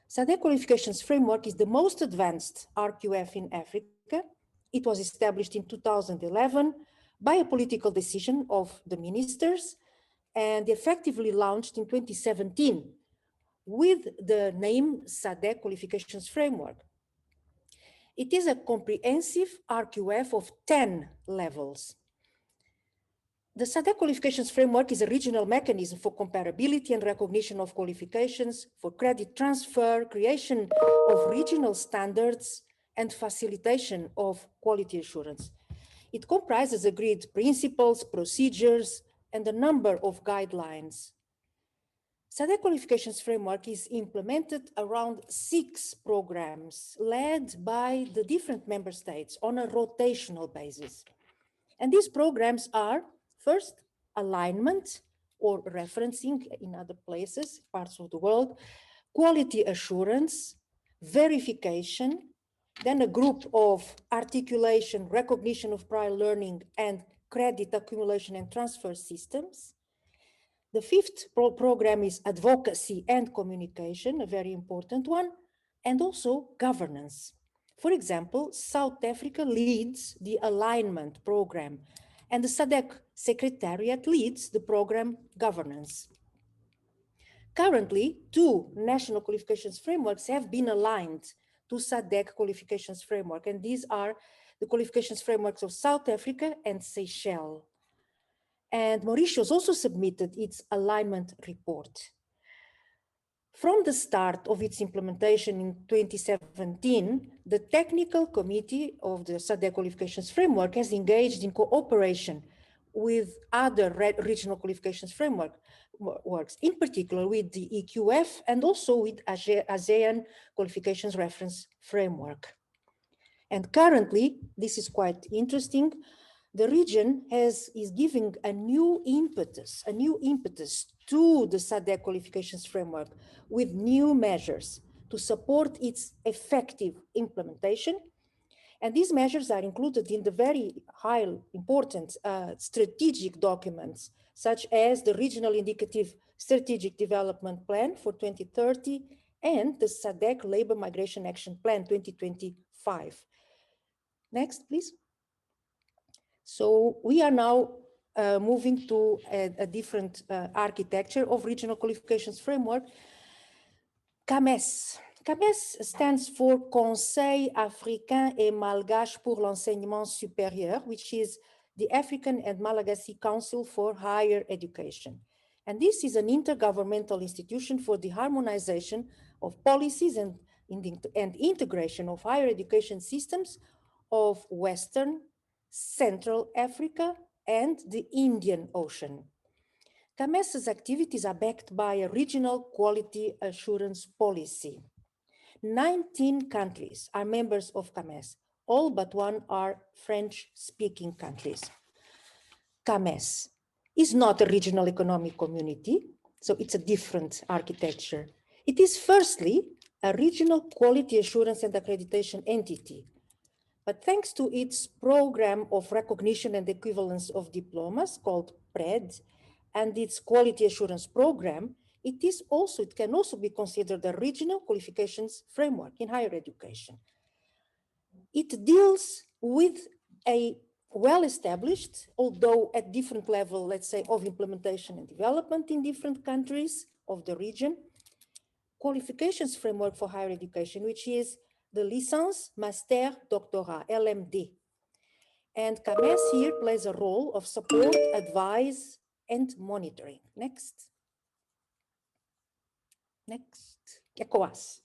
SADC qualifications framework is the most advanced RQF in Africa. It was established in 2011 by a political decision of the ministers and effectively launched in 2017 with the name SADC qualifications framework. It is a comprehensive RQF of 10 levels. The SADC qualifications framework is a regional mechanism for comparability and recognition of qualifications, for credit transfer, creation of regional standards, and facilitation of quality assurance. It comprises agreed principles, procedures, and a number of guidelines. SADC qualifications framework is implemented around 6 programs led by the different member states on a rotational basis. And these programs are, first, alignment or referencing in other places, parts of the world, quality assurance, verification, then a group of articulation, recognition of prior learning, and credit accumulation and transfer systems. The 5th program is advocacy and communication, a very important one, and also governance. For example, South Africa leads the alignment program, and the SADC Secretariat leads the program governance. Currently, 2 national qualifications frameworks have been aligned to SADC qualifications framework, and these are the qualifications frameworks of South Africa and Seychelles. And Mauritius also submitted its alignment report. From the start of its implementation in 2017, the technical committee of the SADC qualifications framework has engaged in cooperation with other regional qualifications frameworks, in particular with the EQF and also with ASEAN qualifications reference framework. And currently, this is quite interesting, the region is giving a new impetus to the SADC qualifications framework with new measures to support its effective implementation. And these measures are included in the very high important strategic documents, such as the Regional Indicative Strategic Development Plan for 2030 and the SADC Labor Migration Action Plan 2025. Next, please. So we are now moving to a different architecture of regional qualifications framework. CAMES. CAMES stands for Conseil Africain et Malgache pour l'Enseignement Supérieur, which is the African and Malagasy Council for Higher Education. And this is an intergovernmental institution for the harmonization of policies and integration of higher education systems of Western, Central Africa, and the Indian Ocean. CAMES's activities are backed by a regional quality assurance policy. 19 countries are members of CAMES. All but one are French-speaking countries. CAMES is not a regional economic community, so it's a different architecture. It is firstly a regional quality assurance and accreditation entity. But thanks to its program of recognition and equivalence of diplomas called PRED and its quality assurance program, it can also be considered a regional qualifications framework in higher education. It deals with a well-established, although at different level, let's say, of implementation and development in different countries of the region, qualifications framework for higher education, which is the Licence, Master, Doctorat, LMD. And CAMES here plays a role of support, advice, and monitoring. Next. Next. ECOWAS.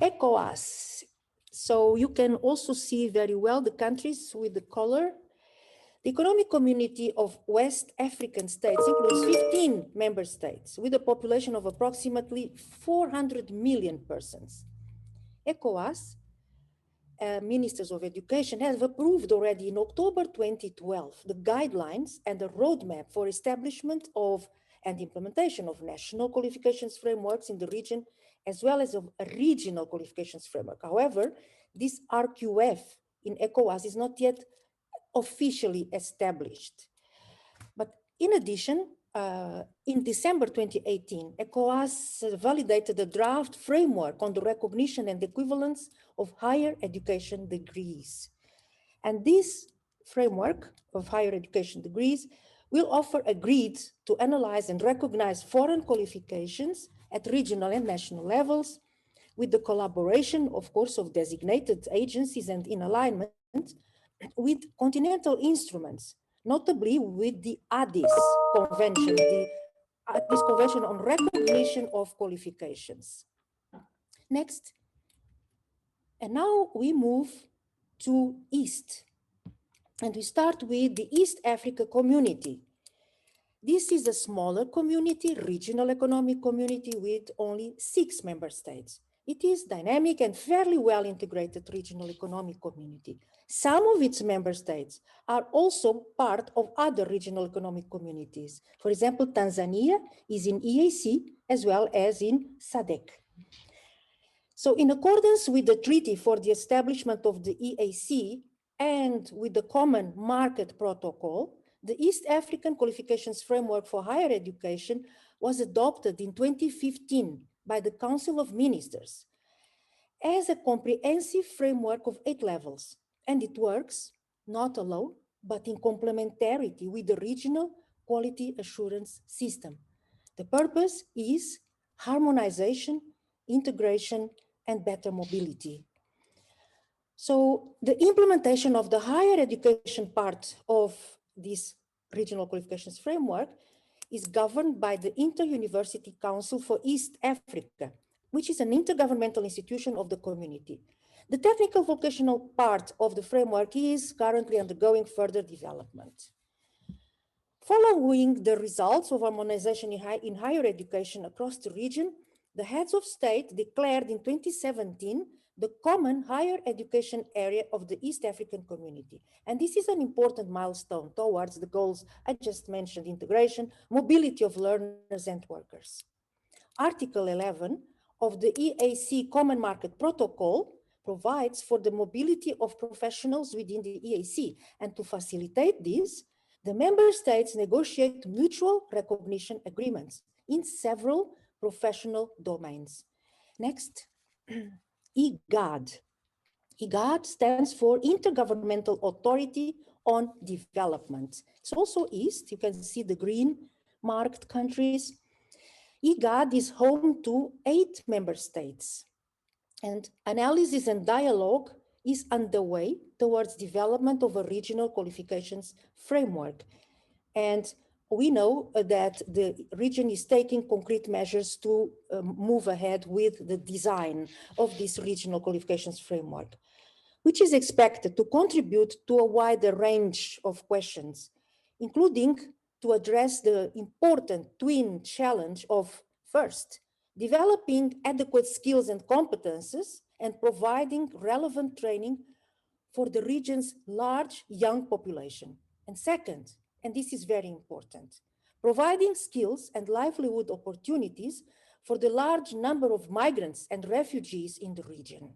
ECOWAS. So you can also see very well the countries with the color. The Economic Community of West African States includes 15 member states with a population of approximately 400 million persons. ECOWAS, ministers of education, have approved already in October 2012 the guidelines and the roadmap for establishment of and implementation of national qualifications frameworks in the region, as well as of a regional qualifications framework. However, this RQF in ECOWAS is not yet officially established. But in addition, in December 2018, ECOWAS validated a draft framework on the recognition and equivalence of higher education degrees. And this framework of higher education degrees will offer a grid to analyze and recognize foreign qualifications at regional and national levels, with the collaboration, of course, of designated agencies and in alignment with continental instruments, notably with the Addis Convention, the Addis Convention on Recognition of Qualifications. Next. And now we move to East. And we start with the East Africa Community. This is a smaller community, regional economic community with only 6 member states. It is dynamic and fairly well integrated regional economic community. Some of its member states are also part of other regional economic communities. For example, Tanzania is in EAC as well as in SADC. So in accordance with the treaty for the establishment of the EAC and with the Common Market Protocol, the East African Qualifications Framework for Higher Education was adopted in 2015 by the Council of Ministers as a comprehensive framework of 8 levels. And it works not alone, but in complementarity with the regional quality assurance system. The purpose is harmonization, integration, and better mobility. So the implementation of the higher education part of this regional qualifications framework is governed by the Inter-University Council for East Africa, which is an intergovernmental institution of the community. The technical vocational part of the framework is currently undergoing further development. Following the results of harmonization in higher education across the region, the heads of state declared in 2017 the common higher education area of the East African community. And this is an important milestone towards the goals I just mentioned: integration, mobility of learners and workers. Article 11 of the EAC Common Market Protocol provides for the mobility of professionals within the EAC. And to facilitate this, the member states negotiate mutual recognition agreements in several professional domains. Next, IGAD. IGAD stands for Intergovernmental Authority on Development. It's also East. You can see the green marked countries. IGAD is home to 8 member states, and analysis and dialogue is underway towards development of a regional qualifications framework. And we know that the region is taking concrete measures to move ahead with the design of this regional qualifications framework, which is expected to contribute to a wider range of questions, including to address the important twin challenge of, first, developing adequate skills and competences and providing relevant training for the region's large young population. And second, and this is very important, providing skills and livelihood opportunities for the large number of migrants and refugees in the region.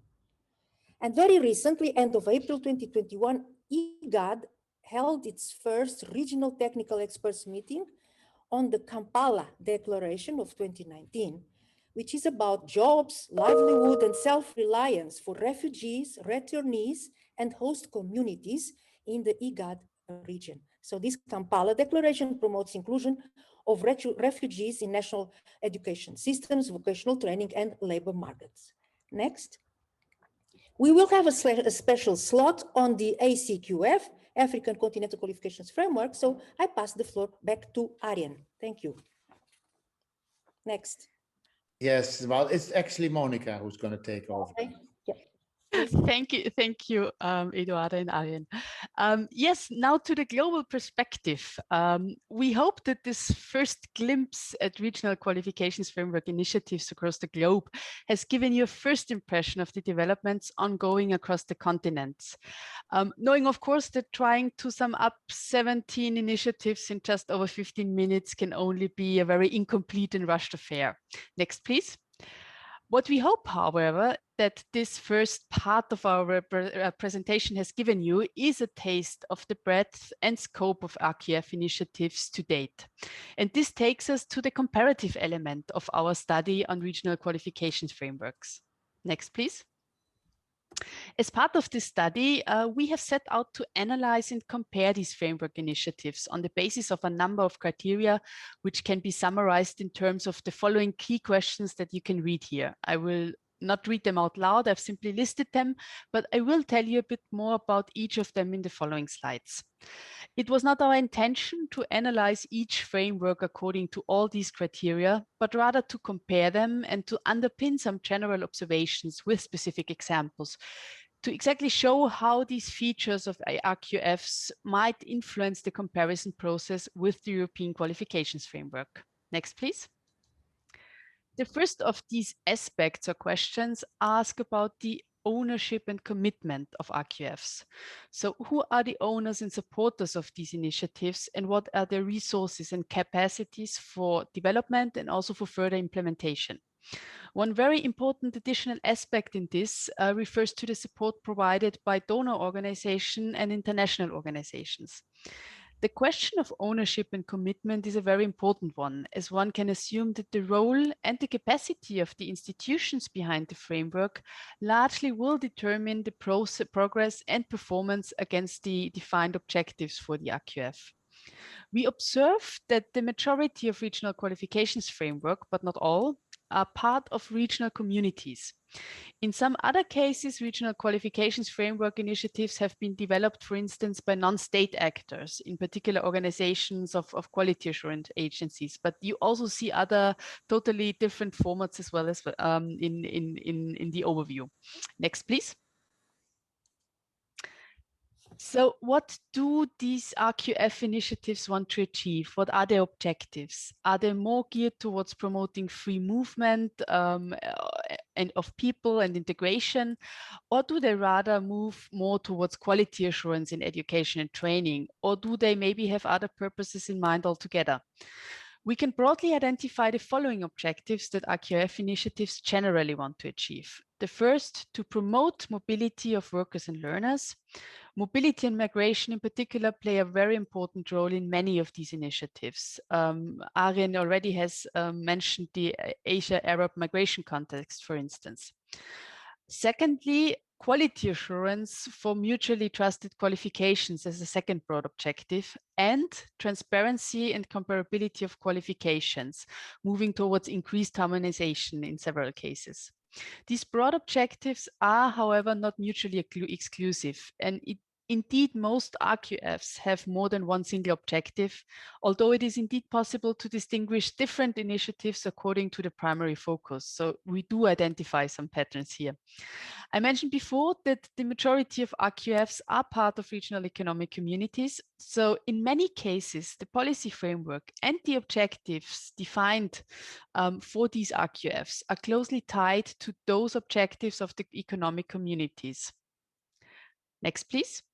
And very recently, end of April 2021, IGAD held its first regional technical experts meeting on the Kampala Declaration of 2019, which is about jobs, livelihood, and self-reliance for refugees, returnees, and host communities in the IGAD region. So this Kampala Declaration promotes inclusion of refugees in national education systems, vocational training, and labor markets. Next. We will have a special slot on the ACQF, African Continental Qualifications Framework. So I pass the floor back to Arjen. Thank you. Next. Yes, well, it's actually Monica who's going to take over. Okay. Yeah. Thank you, Eduardo and Arjen. Yes, now to the global perspective. We hope that this first glimpse at regional qualifications framework initiatives across the globe has given you a first impression of the developments ongoing across the continents. Knowing, of course, that trying to sum up 17 initiatives in just over 15 minutes can only be a very incomplete and rushed affair. Next, please. What we hope, however, that this first part of our presentation has given you is a taste of the breadth and scope of RQF initiatives to date. And this takes us to the comparative element of our study on regional qualifications frameworks. Next, please. As part of this study, we have set out to analyze and compare these framework initiatives on the basis of a number of criteria, which can be summarized in terms of the following key questions that you can read here. I will not read them out loud, I've simply listed them, but I will tell you a bit more about each of them in the following slides. It was not our intention to analyze each framework according to all these criteria, but rather to compare them and to underpin some general observations with specific examples to exactly show how these features of RQFs might influence the comparison process with the European qualifications framework. Next, please. The first of these aspects or questions ask about the ownership and commitment of RQFs. So who are the owners and supporters of these initiatives, and what are their resources and capacities for development and also for further implementation? One very important additional aspect in this refers to the support provided by donor organizations and international organizations. The question of ownership and commitment is a very important one, as one can assume that the role and the capacity of the institutions behind the framework largely will determine the progress and performance against the defined objectives for the RQF. We observe that the majority of regional qualifications framework, but not all, are part of regional communities. In some other cases, regional qualifications framework initiatives have been developed, for instance, by non-state actors, in particular organizations of quality assurance agencies. But you also see other totally different formats as well as in the overview. Next, please. So what do these RQF initiatives want to achieve? What are their objectives? Are they more geared towards promoting free movement and of people and integration? Or do they rather move more towards quality assurance in education and training? Or do they maybe have other purposes in mind altogether? We can broadly identify the following objectives that RQF initiatives generally want to achieve. The first, to promote mobility of workers and learners. Mobility and migration in particular play a very important role in many of these initiatives. Arjen already has mentioned the Asia-Arab migration context, for instance. Secondly, quality assurance for mutually trusted qualifications as a second broad objective, and transparency and comparability of qualifications, moving towards increased harmonization in several cases. These broad objectives are, however, not mutually exclusive, and indeed, most RQFs have more than one single objective, although it is indeed possible to distinguish different initiatives according to the primary focus. So we do identify some patterns here. I mentioned before that the majority of RQFs are part of regional economic communities. So in many cases, the policy framework and the objectives defined for these RQFs are closely tied to those objectives of the economic communities. Next, please.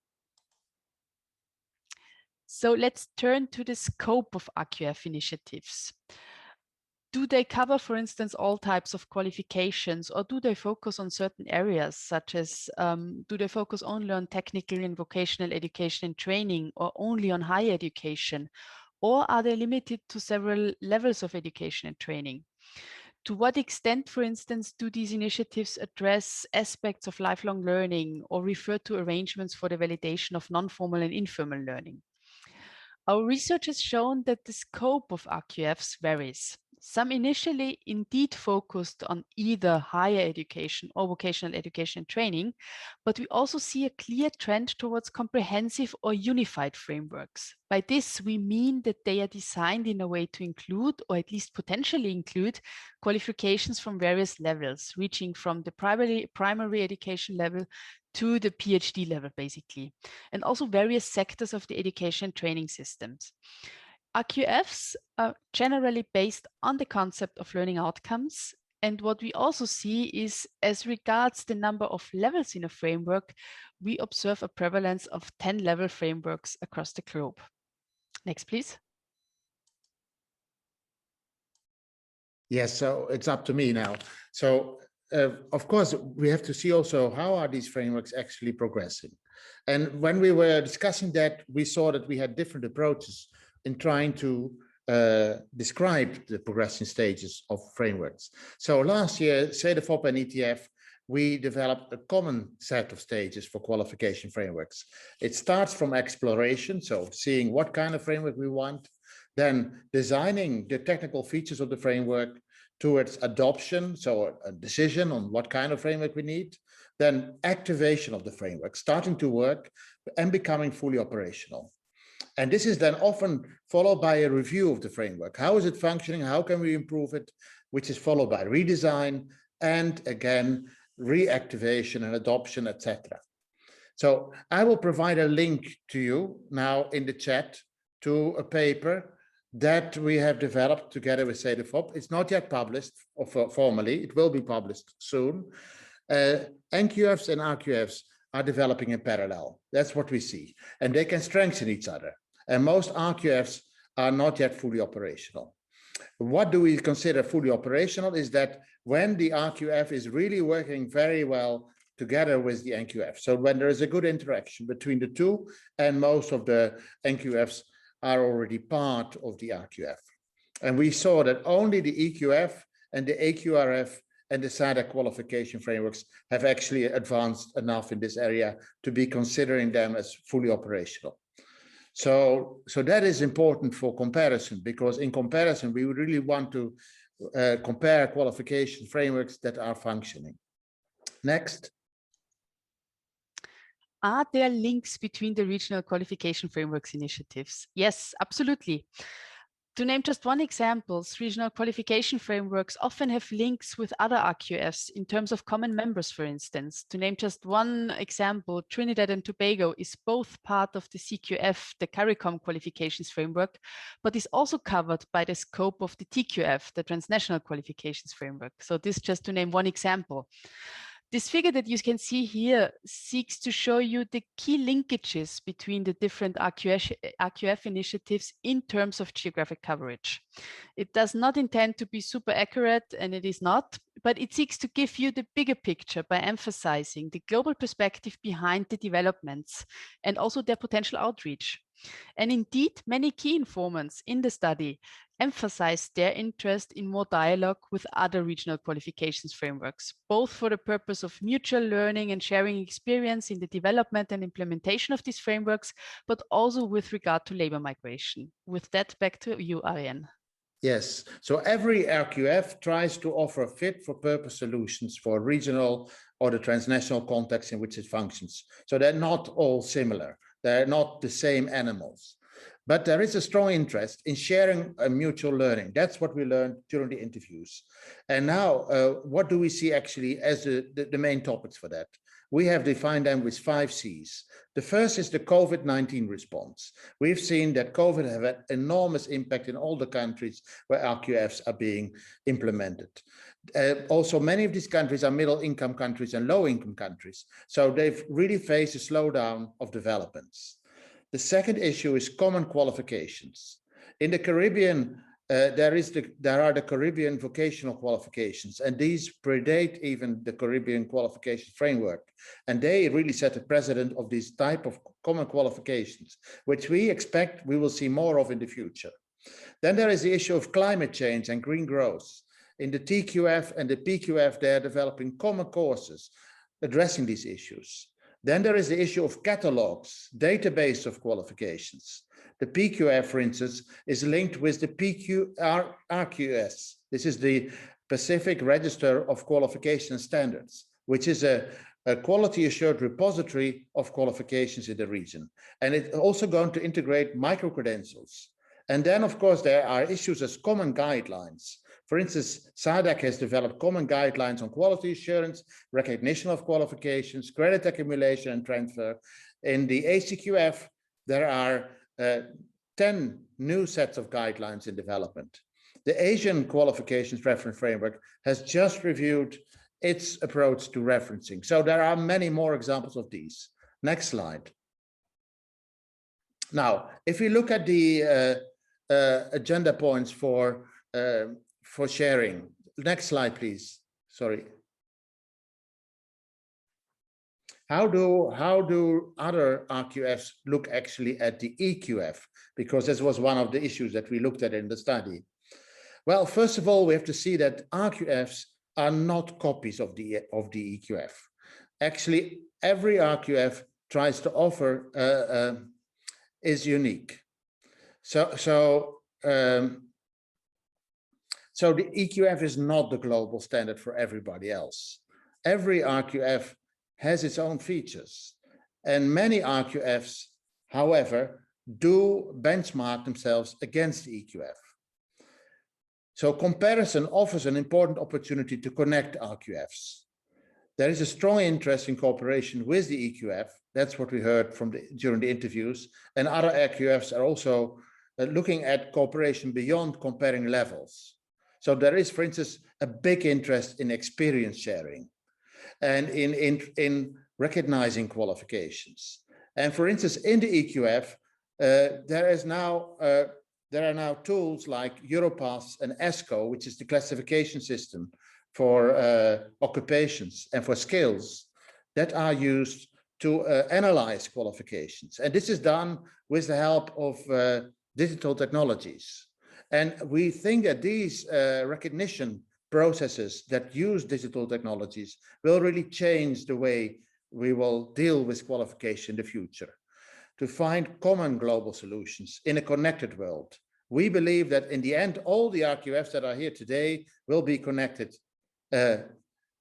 So let's turn to the scope of RQF initiatives. Do they cover, for instance, all types of qualifications, or do they focus on certain areas, such as do they focus only on technical and vocational education and training, or only on higher education? Or are they limited to several levels of education and training? To what extent, for instance, do these initiatives address aspects of lifelong learning or refer to arrangements for the validation of non-formal and informal learning? Our research has shown that the scope of RQFs varies. Some initially indeed focused on either higher education or vocational education and training, but we also see a clear trend towards comprehensive or unified frameworks. By this, we mean that they are designed in a way to include, or at least potentially include, qualifications from various levels, reaching from the primary education level to the PhD level, basically, and also various sectors of the education and training systems. RQFs are generally based on the concept of learning outcomes. And what we also see is, as regards the number of levels in a framework, we observe a prevalence of 10 level frameworks across the globe. Next, please. Yes, so it's up to me now. So of course, we have to see also how are these frameworks actually progressing. And when we were discussing that, we saw that we had different approaches in trying to describe the progression stages of frameworks. So last year, CEDEFOP and ETF, we developed a common set of stages for qualification frameworks. It starts from exploration, so seeing what kind of framework we want, then designing the technical features of the framework towards adoption, so a decision on what kind of framework we need, then activation of the framework, starting to work and becoming fully operational. And this is then often followed by a review of the framework. How is it functioning? How can we improve it? Which is followed by redesign and again, reactivation and adoption, etc. So I will provide a link to you now in the chat to a paper that we have developed together with CEDEFOP. It's not yet published formally. It will be published soon. NQFs and RQFs are developing in parallel. That's what we see. And they can strengthen each other. And most RQFs are not yet fully operational. What do we consider fully operational is that when the RQF is really working very well together with the NQF. So when there is a good interaction between the two, and most of the NQFs are already part of the RQF. And we saw that only the EQF and the AQRF and the SADC qualification frameworks have actually advanced enough in this area to be considering them as fully operational. So that is important for comparison, because in comparison, we really want to compare qualification frameworks that are functioning. Next. Are there links between the regional qualification frameworks initiatives? Yes, absolutely. To name just one example, regional qualification frameworks often have links with other RQFs in terms of common members, for instance. To name just one example, Trinidad and Tobago is both part of the CQF, the CARICOM qualifications framework, but is also covered by the scope of the TQF, the transnational qualifications framework. So this just to name one example. This figure that you can see here seeks to show you the key linkages between the different RQF initiatives in terms of geographic coverage. It does not intend to be super accurate, and it is not, but it seeks to give you the bigger picture by emphasizing the global perspective behind the developments and also their potential outreach. And indeed, many key informants in the study emphasize their interest in more dialogue with other regional qualifications frameworks, both for the purpose of mutual learning and sharing experience in the development and implementation of these frameworks, but also with regard to labor migration. With that, back to you, Ariane. Yes, so every RQF tries to offer fit-for-purpose solutions for regional or the transnational context in which it functions. So they're not all similar. They're not the same animals. But there is a strong interest in sharing a mutual learning. That's what we learned during the interviews. And now, what do we see actually as the main topics for that? We have defined them with 5 C's. The first is the COVID-19 response. We've seen that COVID have had enormous impact in all the countries where RQFs are being implemented. Also, many of these countries are middle-income countries and low-income countries. So they've really faced a slowdown of developments. The second issue is common qualifications. In the Caribbean, there are the Caribbean vocational qualifications, and these predate even the Caribbean qualification framework. And they really set a precedent of these type of common qualifications, which we expect we will see more of in the future. Then there is the issue of climate change and green growth. In the TQF and the PQF, they are developing common courses addressing these issues. Then there is the issue of catalogs, database of qualifications. The PQF, for instance, is linked with the RQS. This is the Pacific Register of Qualification Standards, which is a quality assured repository of qualifications in the region. And it's also going to integrate micro-credentials. And then, of course, there are issues as common guidelines. For instance, SADC has developed common guidelines on quality assurance, recognition of qualifications, credit accumulation and transfer. In the ACQF, there are 10 new sets of guidelines in development. The Asian Qualifications Reference Framework has just reviewed its approach to referencing. So there are many more examples of these. Next slide. Now, if we look at the agenda points for sharing. Next slide, please. Sorry. How do other RQFs look actually at the EQF? Because this was one of the issues that we looked at in the study. Well, first of all, we have to see that RQFs are not copies of the EQF. Actually, every RQF tries to offer is unique. So the EQF is not the global standard for everybody else. Every RQF has its own features, and many RQFs, however, do benchmark themselves against the EQF. So comparison offers an important opportunity to connect RQFs. There is a strong interest in cooperation with the EQF. That's what we heard during the interviews, and other RQFs are also looking at cooperation beyond comparing levels. So there is, for instance, a big interest in experience sharing and in recognizing qualifications. And for instance, in the EQF, there are now tools like Europass and ESCO, which is the classification system for occupations and for skills that are used to analyze qualifications. And this is done with the help of digital technologies. And we think that these recognition processes that use digital technologies will really change the way we will deal with qualification in the future. To find common global solutions in a connected world. We believe that in the end, all the RQFs that are here today will be connected in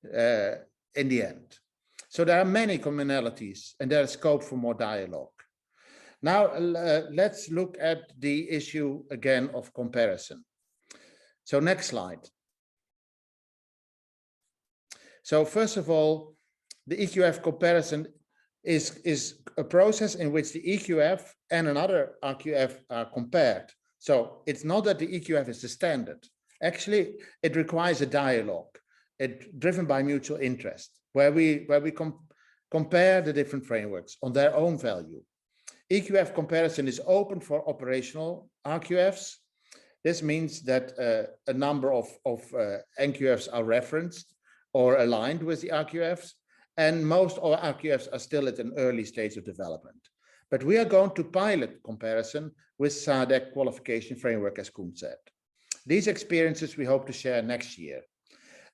the end. So there are many commonalities and there is scope for more dialogue. Now, let's look at the issue again of comparison. So next slide. So first of all, the EQF comparison is a process in which the EQF and another RQF are compared. So it's not that the EQF is the standard. Actually, it requires a dialogue, driven by mutual interest, where we compare the different frameworks on their own value. EQF comparison is open for operational RQFs. This means that a number of NQFs are referenced or aligned with the RQFs, and most of our RQFs are still at an early stage of development. But we are going to pilot comparison with SADC qualification framework, as Koen said. These experiences we hope to share next year.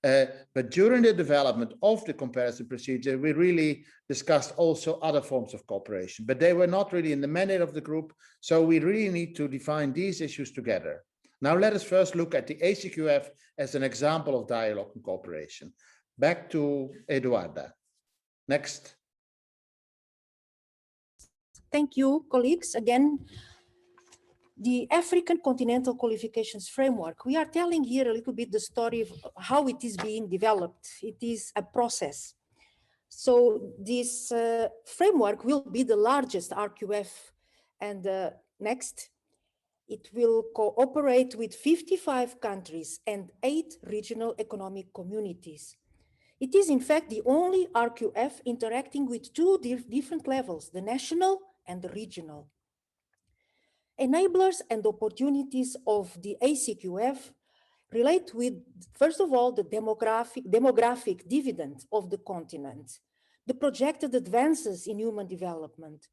But during the development of the comparison procedure, we really discussed also other forms of cooperation, but they were not really in the mandate of the group. So we really need to define these issues together. Now let us first look at the ACQF as an example of dialogue and cooperation. Back to Eduarda. Next. Thank you, colleagues. Again, the African Continental Qualifications Framework. We are telling here a little bit the story of how it is being developed. It is a process. So this framework will be the largest RQF. And next, it will cooperate with 55 countries and 8 regional economic communities. It is in fact the only RQF interacting with 2 different levels, the national and the regional. Enablers and opportunities of the ACQF relate with, first of all, the demographic dividend of the continent, the projected advances in human development,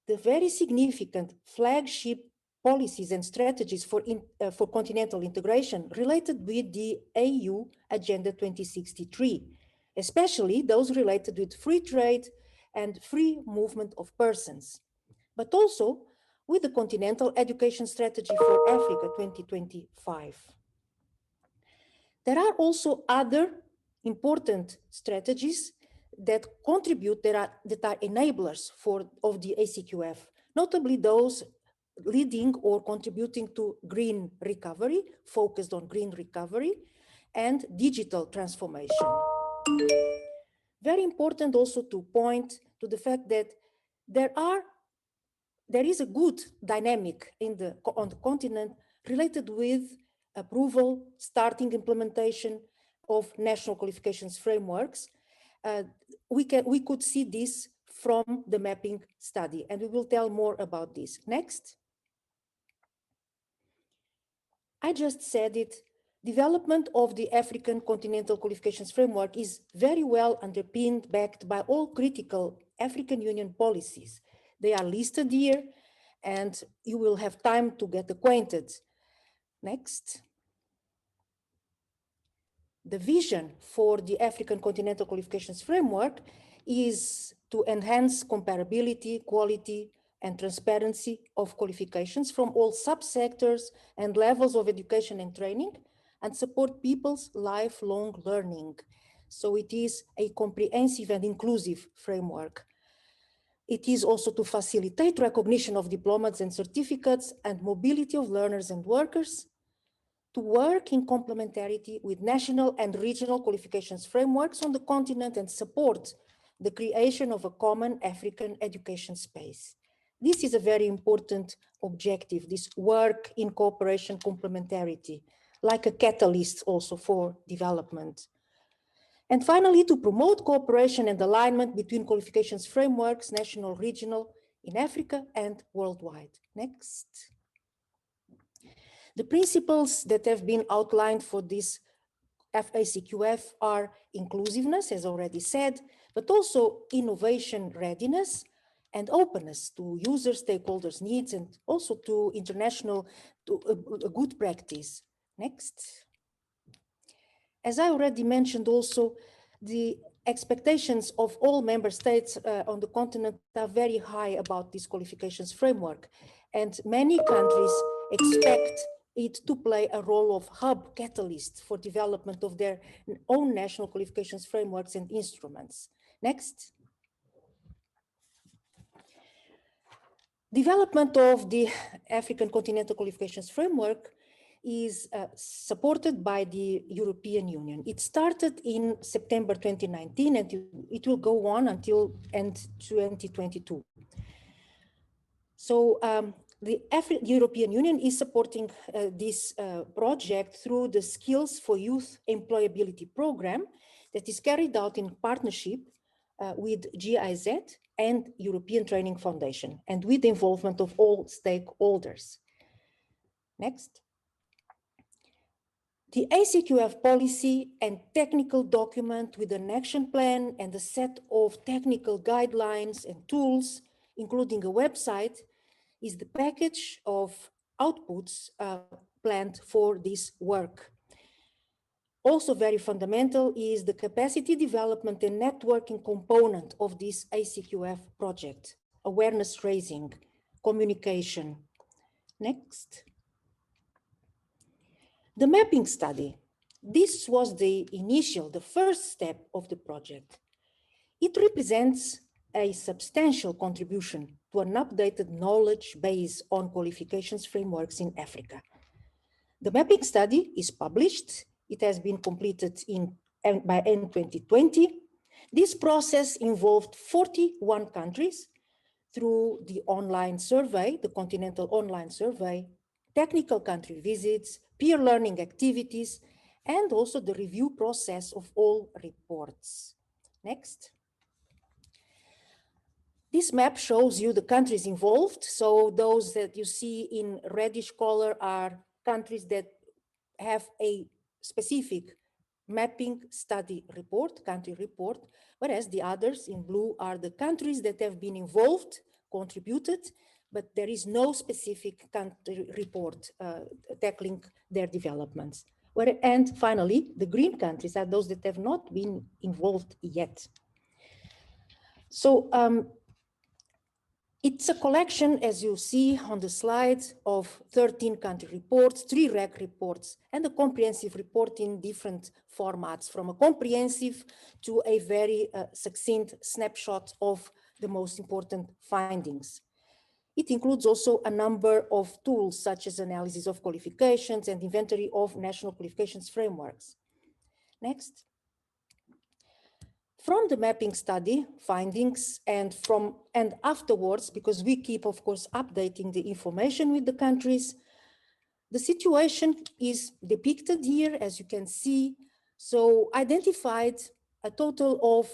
the very significant flagship policies and strategies for continental integration related with the AU Agenda 2063, especially those related with free trade and free movement of persons, but also with the Continental Education Strategy for Africa 2025. There are also other important strategies that contribute, that are enablers of the ACQF, notably those leading or contributing to green recovery, focused on green recovery, and digital transformation. Very important also to point to the fact that there is a good dynamic on the continent related with approval, starting implementation of national qualifications frameworks. We could see this from the mapping study, and we will tell more about this. Next. I just said it, development of the African Continental Qualifications Framework is very well underpinned, backed by all critical African Union policies. They are listed here, and you will have time to get acquainted. Next. The vision for the African Continental Qualifications Framework is to enhance comparability, quality, and transparency of qualifications from all subsectors and levels of education and training, and support people's lifelong learning. So it is a comprehensive and inclusive framework. It is also to facilitate recognition of diplomas and certificates and mobility of learners and workers, to work in complementarity with national and regional qualifications frameworks on the continent and support the creation of a common African education space. This is a very important objective, this work in cooperation complementarity, like a catalyst also for development. And finally, to promote cooperation and alignment between qualifications frameworks, national, regional, in Africa and worldwide. Next. The principles that have been outlined for this ACQF are inclusiveness, as already said, but also innovation readiness and openness to user stakeholders' needs, and also to international, a good practice. Next. As I already mentioned also, the expectations of all member states on the continent are very high about this qualifications framework, and many countries expect it to play a role of hub catalyst for development of their own national qualifications frameworks and instruments. Next. Development of the African Continental Qualifications Framework is supported by the European Union. It started in September 2019, and it will go on until end 2022. So the European Union is supporting this project through the Skills for Youth Employability Program that is carried out in partnership with GIZ and European Training Foundation, and with the involvement of all stakeholders. Next. The ACQF policy and technical document with an action plan and a set of technical guidelines and tools, including a website, is the package of outputs planned for this work. Also very fundamental is the capacity development and networking component of this ACQF project, awareness raising, communication. Next. The mapping study. This was the first step of the project. It represents a substantial contribution to an updated knowledge base on qualifications frameworks in Africa. The mapping study is published. It has been completed by end 2020. This process involved 41 countries through the online survey, the Continental Online Survey, technical country visits, peer learning activities, and also the review process of all reports. Next. This map shows you the countries involved. So those that you see in reddish color are countries that have a specific mapping study report, country report, whereas the others in blue are the countries that have been involved, contributed, but there is no specific country report tackling their developments. And finally, the green countries are those that have not been involved yet. So it's a collection, as you see on the slide, of 13 country reports, 3 REC reports, and a comprehensive report in different formats, from a comprehensive to a very succinct snapshot of the most important findings. It includes also a number of tools, such as analysis of qualifications and inventory of national qualifications frameworks. Next. From the mapping study findings and afterwards, because we keep, of course, updating the information with the countries, the situation is depicted here, as you can see. So identified a total of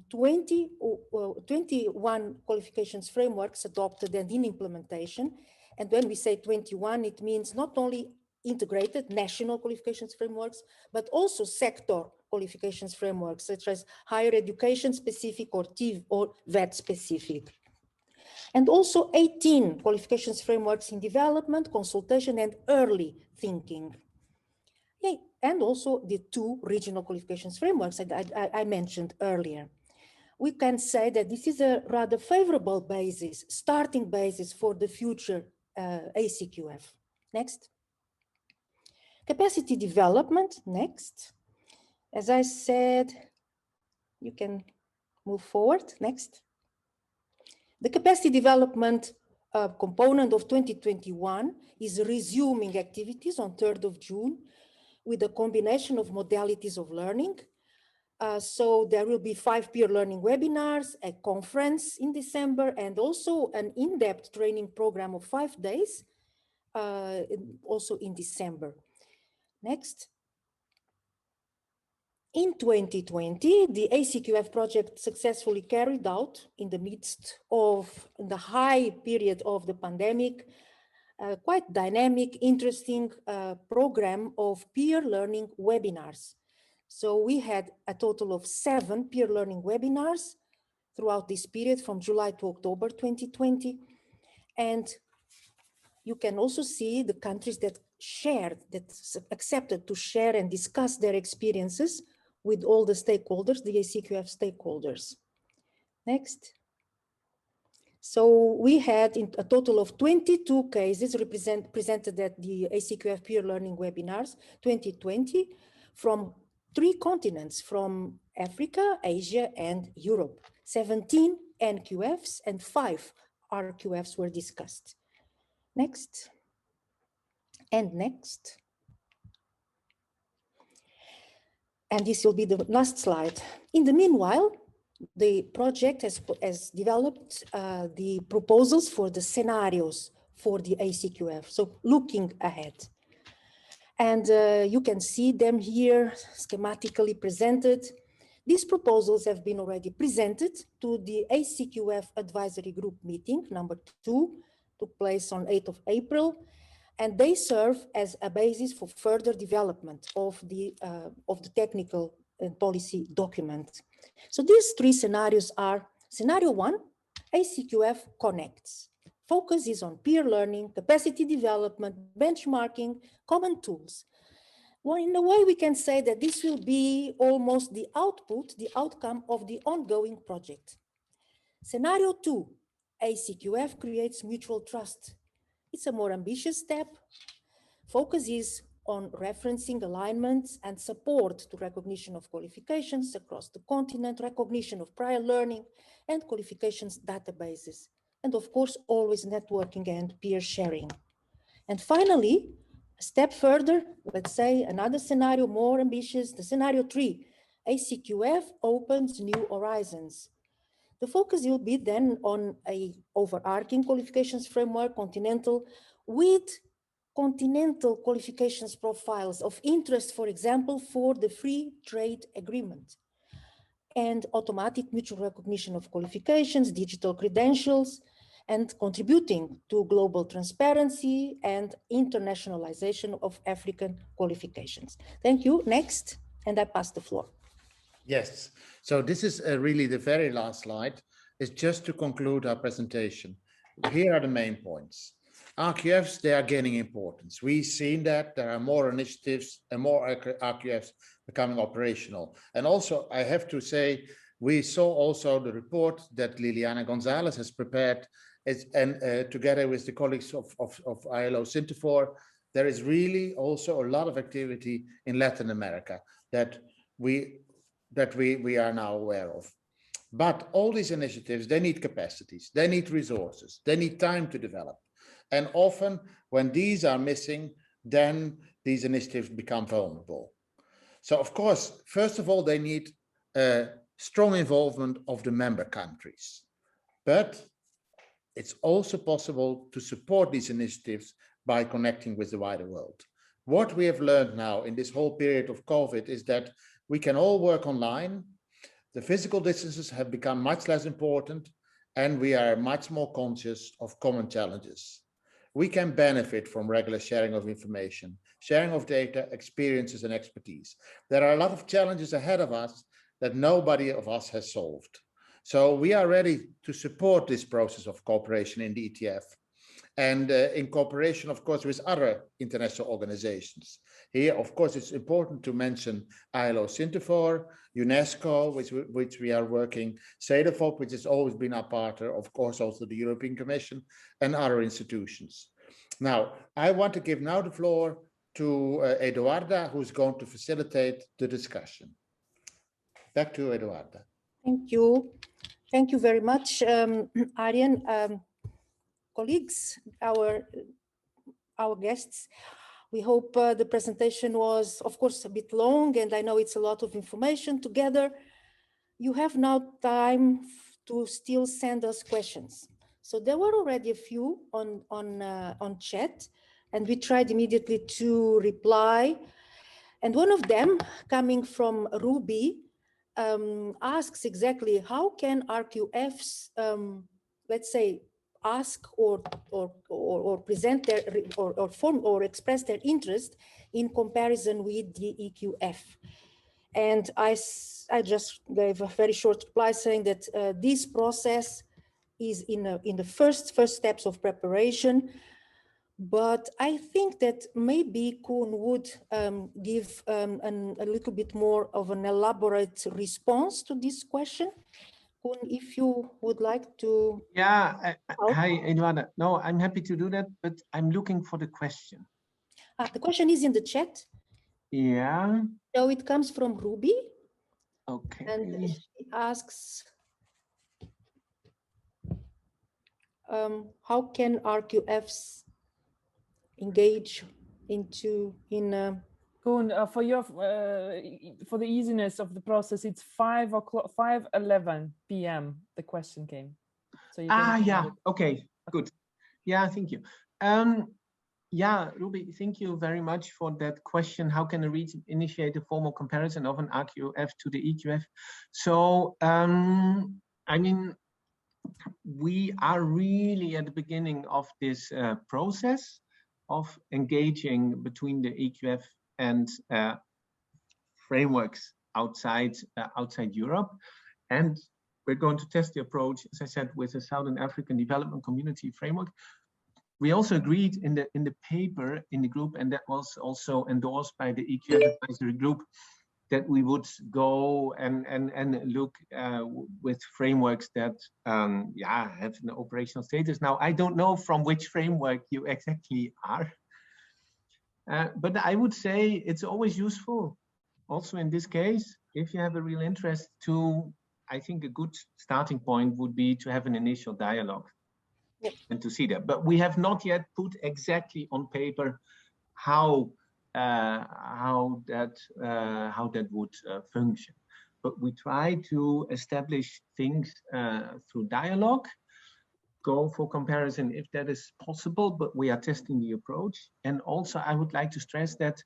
21 qualifications frameworks adopted and in implementation. And when we say 21, it means not only integrated national qualifications frameworks, but also sector qualifications frameworks, such as higher education specific or TIV or VET specific. And also 18 qualifications frameworks in development, consultation, and early thinking. Okay. And also the 2 regional qualifications frameworks that I mentioned earlier. We can say that this is a rather favorable basis, starting basis for the future ACQF. Next. Capacity development, next. As I said, you can move forward, next. The capacity development component of 2021 is resuming activities on 3rd of June with a combination of modalities of learning. So there will be 5 peer learning webinars, a conference in December, and also an in-depth training program of 5 days, also in December. Next. In 2020, the ACQF project successfully carried out in the midst of the high period of the pandemic, quite dynamic, interesting program of peer learning webinars. So we had a total of 7 peer learning webinars throughout this period from July to October 2020. And you can also see the countries that shared, that accepted to share and discuss their experiences with all the stakeholders, the ACQF stakeholders. Next. So we had a total of 22 cases presented at the ACQF peer learning webinars 2020 from 3 continents, from Africa, Asia, and Europe. 17 NQFs and 5 RQFs were discussed. Next. And next. And this will be the last slide. In the meanwhile, the project has developed the proposals for the scenarios for the ACQF, so looking ahead. And you can see them here schematically presented. These proposals have been already presented to the ACQF advisory group meeting, number 2, took place on 8th of April. And they serve as a basis for further development of the technical and policy document. So these 3 scenarios are: scenario 1, ACQF connects. Focus is on peer learning, capacity development, benchmarking, common tools. Well, in a way, we can say that this will be almost the output, the outcome of the ongoing project. Scenario 2, ACQF creates mutual trust. It's a more ambitious step. Focus is on referencing alignments and support to recognition of qualifications across the continent, recognition of prior learning and qualifications databases. And of course, always networking and peer sharing. And finally, a step further, let's say another scenario more ambitious, the scenario 3, ACQF opens new horizons. The focus will be then on a overarching qualifications framework, continental, with continental qualifications profiles of interest, for example, for the free trade agreement. and automatic mutual recognition of qualifications, digital credentials, and contributing to global transparency and internationalization of African qualifications. Thank you. Next, and I pass the floor. Yes, so this is really the very last slide. It's just to conclude our presentation. Here are the main points. RQFs, they are gaining importance. We've seen that there are more initiatives and more RQFs becoming operational. And also, I have to say, we saw also the report that Liliana Gonzalez has prepared, and together with the colleagues of ILO Sintifor, there is really also a lot of activity in Latin America that we are now aware of. But all these initiatives, they need capacities, they need resources, they need time to develop. And often when these are missing, then these initiatives become vulnerable. So of course, first of all, they need strong involvement of the member countries. But it's also possible to support these initiatives by connecting with the wider world. What we have learned now in this whole period of COVID is that we can all work online. The physical distances have become much less important, and we are much more conscious of common challenges. We can benefit from regular sharing of information, sharing of data, experiences, and expertise. There are a lot of challenges ahead of us that nobody of us has solved. So we are ready to support this process of cooperation in the ETF, and in cooperation, of course, with other international organizations. Here, of course, it's important to mention ILO Sintifor, UNESCO, which we are working, CEDEFOP, which has always been our partner, of course, also the European Commission and other institutions. Now, I want to give now the floor to Eduarda, who's going to facilitate the discussion. Back to Eduarda. Thank you. Thank you very much, Arjen. Colleagues, our guests, we hope the presentation was, of course, a bit long, and I know it's a lot of information together. You have now time to still send us questions. So there were already a few on chat, and we tried immediately to reply. And one of them, coming from Ruby, asks exactly how can RQFs, let's say, ask or present their or form or express their interest in comparison with the EQF. And I just gave a very short reply saying that this process is in the first steps of preparation. But I think that maybe Koen would give a little bit more of an elaborate response to this question. Koen, if you would like to. Yeah, hi, Eduarda. No, I'm happy to do that, but I'm looking for the question. The question is in the chat. Yeah. So it comes from Ruby. Okay. And she asks, how can RQFs engage in Koen, for the easiness of the process, it's 5:11 p.m. the question came. So you yeah. Okay. Good. Yeah. Thank you. Yeah, Ruby. Thank you very much for that question. How can a region initiate a formal comparison of an RQF to the EQF? So, I mean, we are really at the beginning of this process of engaging between the EQF and frameworks outside Europe, and we're going to test the approach, as I said, with the Southern African Development Community Framework. We also agreed in the paper in the group, and that was also endorsed by the EQF advisory group, that we would go and look with frameworks that have an operational status. Now, I don't know from which framework you exactly are, but I would say it's always useful, also in this case, if you have a real interest to, I think a good starting point would be to have an initial dialogue and to see that. But we have not yet put exactly on paper how that would function. But we try to establish things through dialogue, go for comparison if that is possible, but we are testing the approach. And also I would like to stress that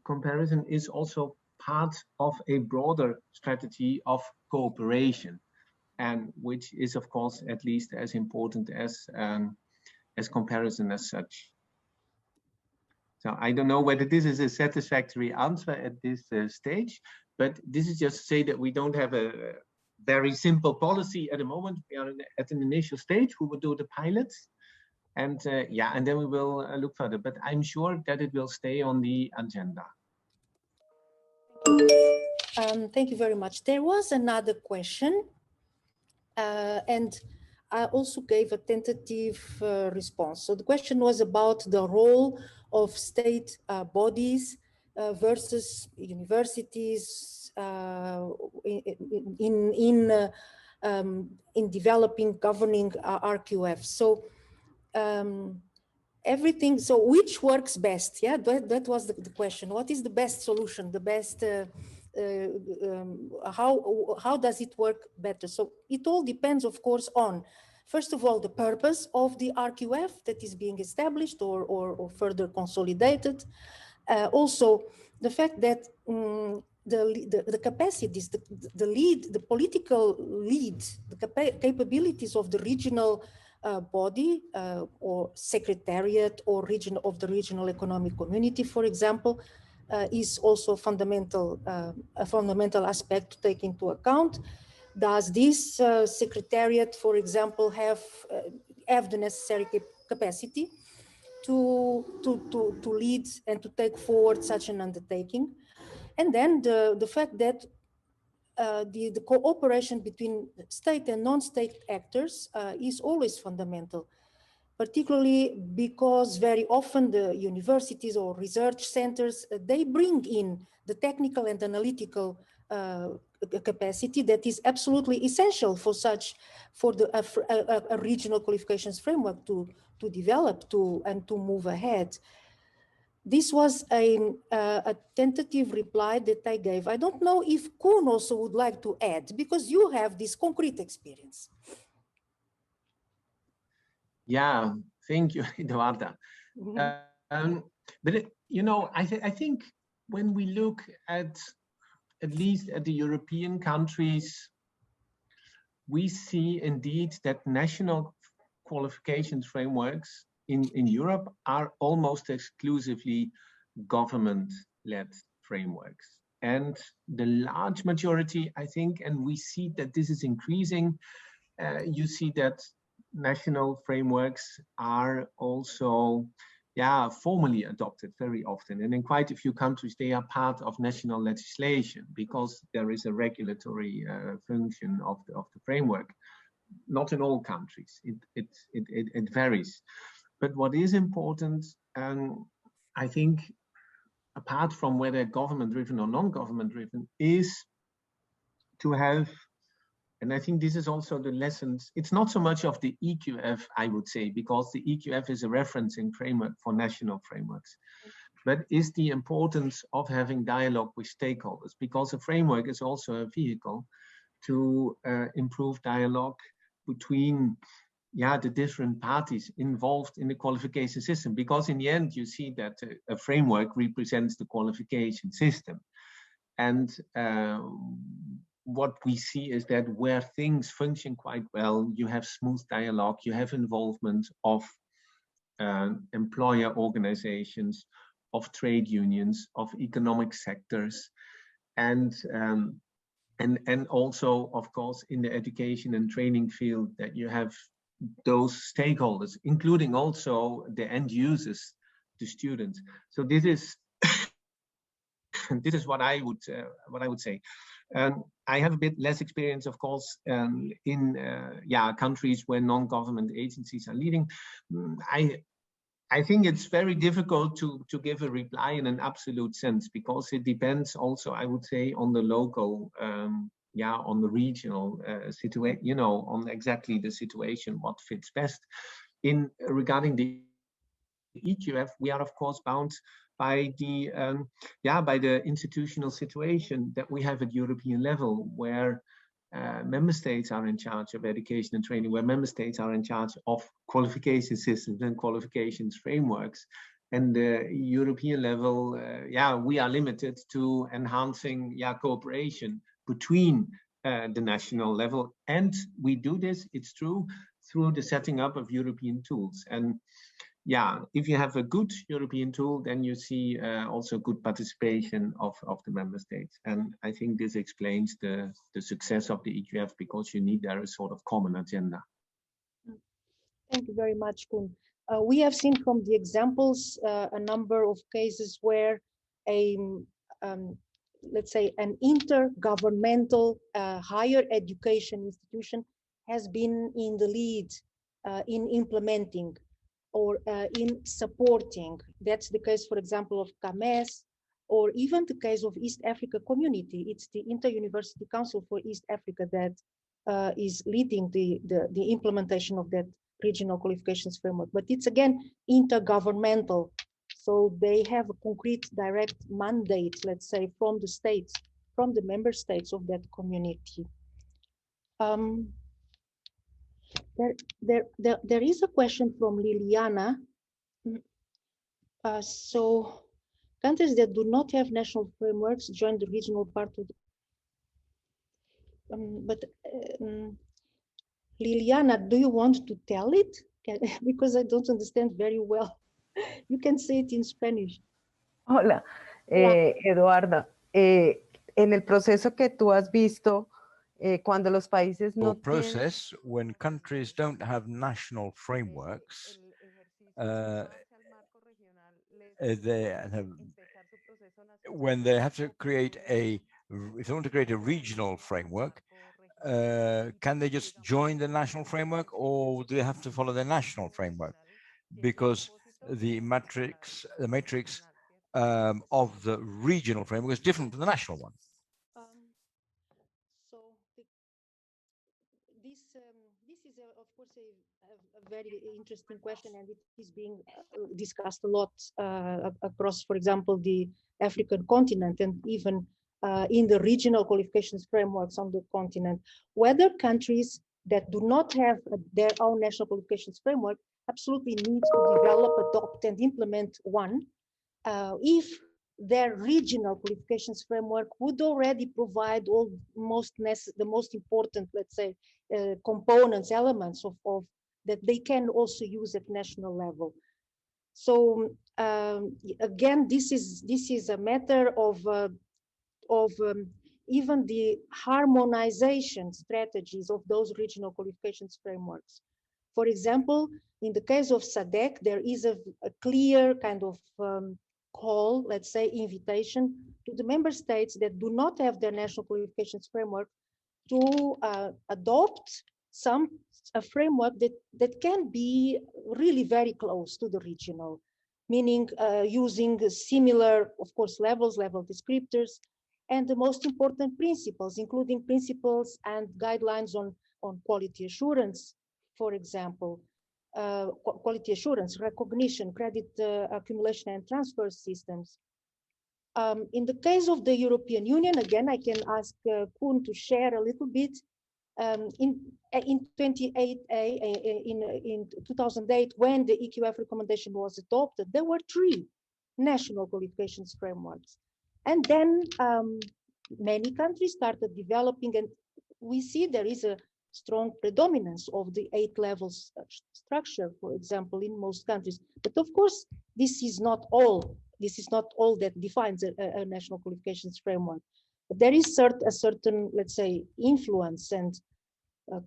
comparison is also part of a broader strategy of cooperation, and which is, of course, at least as important as comparison as such. So I don't know whether this is a satisfactory answer at this stage, but this is just to say that we don't have a very simple policy at the moment. We are at an initial stage. We will do the pilots, and yeah, and then we will look further. But I'm sure that it will stay on the agenda. Thank you very much. There was another question, and I also gave a tentative response. So the question was about the role of state bodies versus universities in developing, governing RQF. So everything, so which works best? Yeah, that was the question. What is the best solution, the best, how does it work better? So it all depends, of course, on, first of all, the purpose of the RQF that is being established or further consolidated. Also, the fact that the capacities, the political lead, the capabilities of the regional body or secretariat or of the regional economic community, for example, is also a fundamental aspect to take into account. Does this secretariat, for example, have the necessary capacity to lead and to take forward such an undertaking? And then the fact that the cooperation between state and non-state actors is always fundamental, particularly because very often the universities or research centers, they bring in the technical and analytical capacity that is absolutely essential for a regional qualifications framework to develop and to move ahead. This was a tentative reply that I gave. I don't know if Koen also would like to add, because you have this concrete experience. Yeah, thank you, Eduarda. But you know, I think when we look at least at the European countries, we see indeed that national qualifications frameworks in Europe are almost exclusively government-led frameworks. And the large majority, I think, and we see that this is increasing, you see that national frameworks are also formally adopted very often. And in quite a few countries, they are part of national legislation because there is a regulatory function of the framework. Not in all countries, it varies. But what is important, I think, apart from whether government-driven or non-government-driven, is to have, and I think this is also the lessons, it's not so much of the EQF, I would say, because the EQF is a referencing framework for national frameworks, but is the importance of having dialogue with stakeholders, because a framework is also a vehicle to improve dialogue between the different parties involved in the qualification system, because in the end you see that a framework represents the qualification system. And what we see is that where things function quite well, you have smooth dialogue, you have involvement of employer organizations, of trade unions, of economic sectors, and also, of course, in the education and training field, that you have those stakeholders, including also the end users, the students. So this is this is what I would say. I have a bit less experience, of course, in countries where non-government agencies are leading. I think it's very difficult to give a reply in an absolute sense, because it depends also, I would say, on the local, on the regional situation, on exactly the situation, what fits best. Regarding the EQF, we are of course bound by the institutional situation that we have at European level, where member states are in charge of education and training, where member states are in charge of qualification systems and qualifications frameworks. And the European level, we are limited to enhancing cooperation between the national level. And we do this, it's true, through the setting up of European tools. And if you have a good European tool, then you see also good participation of the member states. And I think this explains the success of the EQF, because you need there a sort of common agenda. Thank you very much, Koen. We have seen from the examples a number of cases where let's say an intergovernmental higher education institution has been in the lead in implementing or in supporting. That's the case, for example, of CAMES, or even the case of East Africa Community. It's the Inter-University Council for East Africa that is leading the implementation of that regional qualifications framework. But it's again intergovernmental. So they have a concrete direct mandate, let's say, from the states, from the member states of that community. There is a question from Liliana. So countries that do not have national frameworks join the regional part of the, Liliana, do you want to tell it? Because I don't understand very well. You can say it in Spanish. Hola, Eduarda. En el proceso que tú has visto, cuando los países no process, when countries don't have national frameworks, when they have to create if they want to create a regional framework, can they just join the national framework, or do they have to follow the national framework? Because the matrix of the regional framework is different from the national one. So this is of course a very interesting question, and it is being discussed a lot across, for example, the African continent, and even in the regional qualifications frameworks on the continent, whether countries that do not have their own national qualifications framework absolutely need to develop, adopt, and implement one, if their regional qualifications framework would already provide all the most important, let's say, components, elements of that they can also use at national level. So again, this is a matter of even the harmonization strategies of those regional qualifications frameworks. For example, in the case of SADC, there is a clear kind of call, let's say, invitation to the member states that do not have their national qualifications framework to adopt a framework that can be really very close to the regional, meaning using similar, of course, level descriptors, and the most important principles, including principles and guidelines on quality assurance, for example, quality assurance, recognition, credit accumulation and transfer systems. In the case of the European Union, again, I can ask Koen to share a little bit. In 2008, when the EQF recommendation was adopted, there were 3 national qualifications frameworks. And then many countries started developing, and we see there is a strong predominance of the 8 levels structure, for example, in most countries. But of course, this is not all. This is not all that defines a national qualifications framework. But there is a certain, let's say, influence and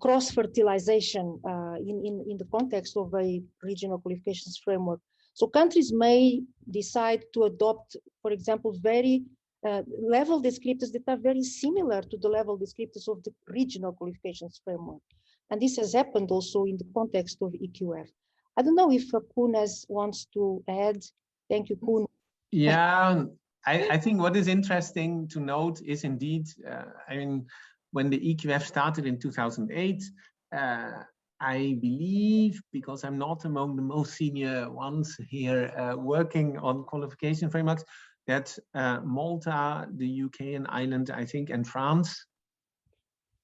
cross-fertilization in the context of a regional qualifications framework. So countries may decide to adopt, for example, very level descriptors that are very similar to the level descriptors of the regional qualifications framework. And this has happened also in the context of EQF. I don't know if Koen wants to add. Thank you, Koen. Yeah, I think what is interesting to note is indeed, I mean, when the EQF started in 2008, I believe, because I'm not among the most senior ones here working on qualification frameworks, that Malta, the UK and Ireland, I think, and France,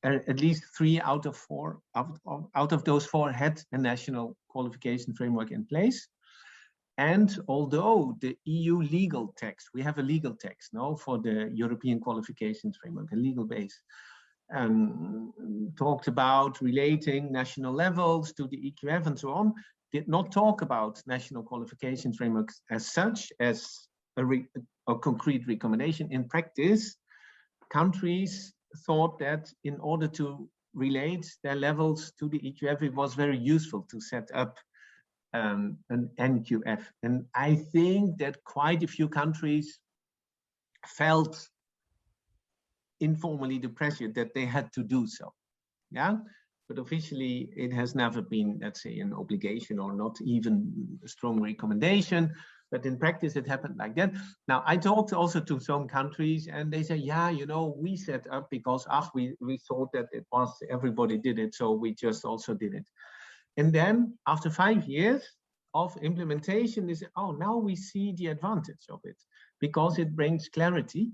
at least 3 out of 4, out of those 4 had a national qualification framework in place. And although the EU legal text, we have a legal text now for the European qualifications framework, a legal base, talked about relating national levels to the EQF and so on, did not talk about national qualifications frameworks as such, as a concrete recommendation. In practice, countries thought that in order to relate their levels to the EQF, it was very useful to set up an NQF. And I think that quite a few countries felt informally the pressure that they had to do so. Yeah, but officially it has never been, let's say, an obligation or not even a strong recommendation. But in practice, it happened like that. Now, I talked also to some countries and they say, yeah, you know, we set up because we thought that it was, everybody did it, so we just also did it. And then after 5 years of implementation, they say, oh, now we see the advantage of it because it brings clarity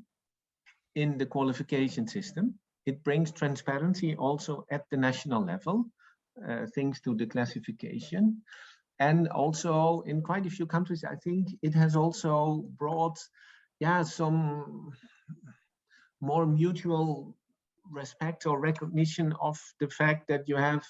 in the qualification system. It brings transparency also at the national level, thanks to the classification. And also in quite a few countries, I think it has also brought, yeah, some more mutual respect or recognition of the fact that you have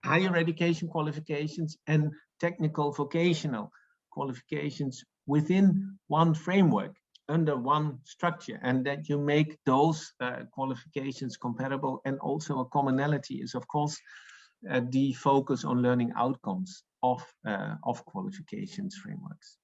higher education qualifications and technical vocational qualifications within one framework, under one structure, and that you make those qualifications comparable. And also a commonality is, of course, the focus on learning outcomes of qualifications frameworks.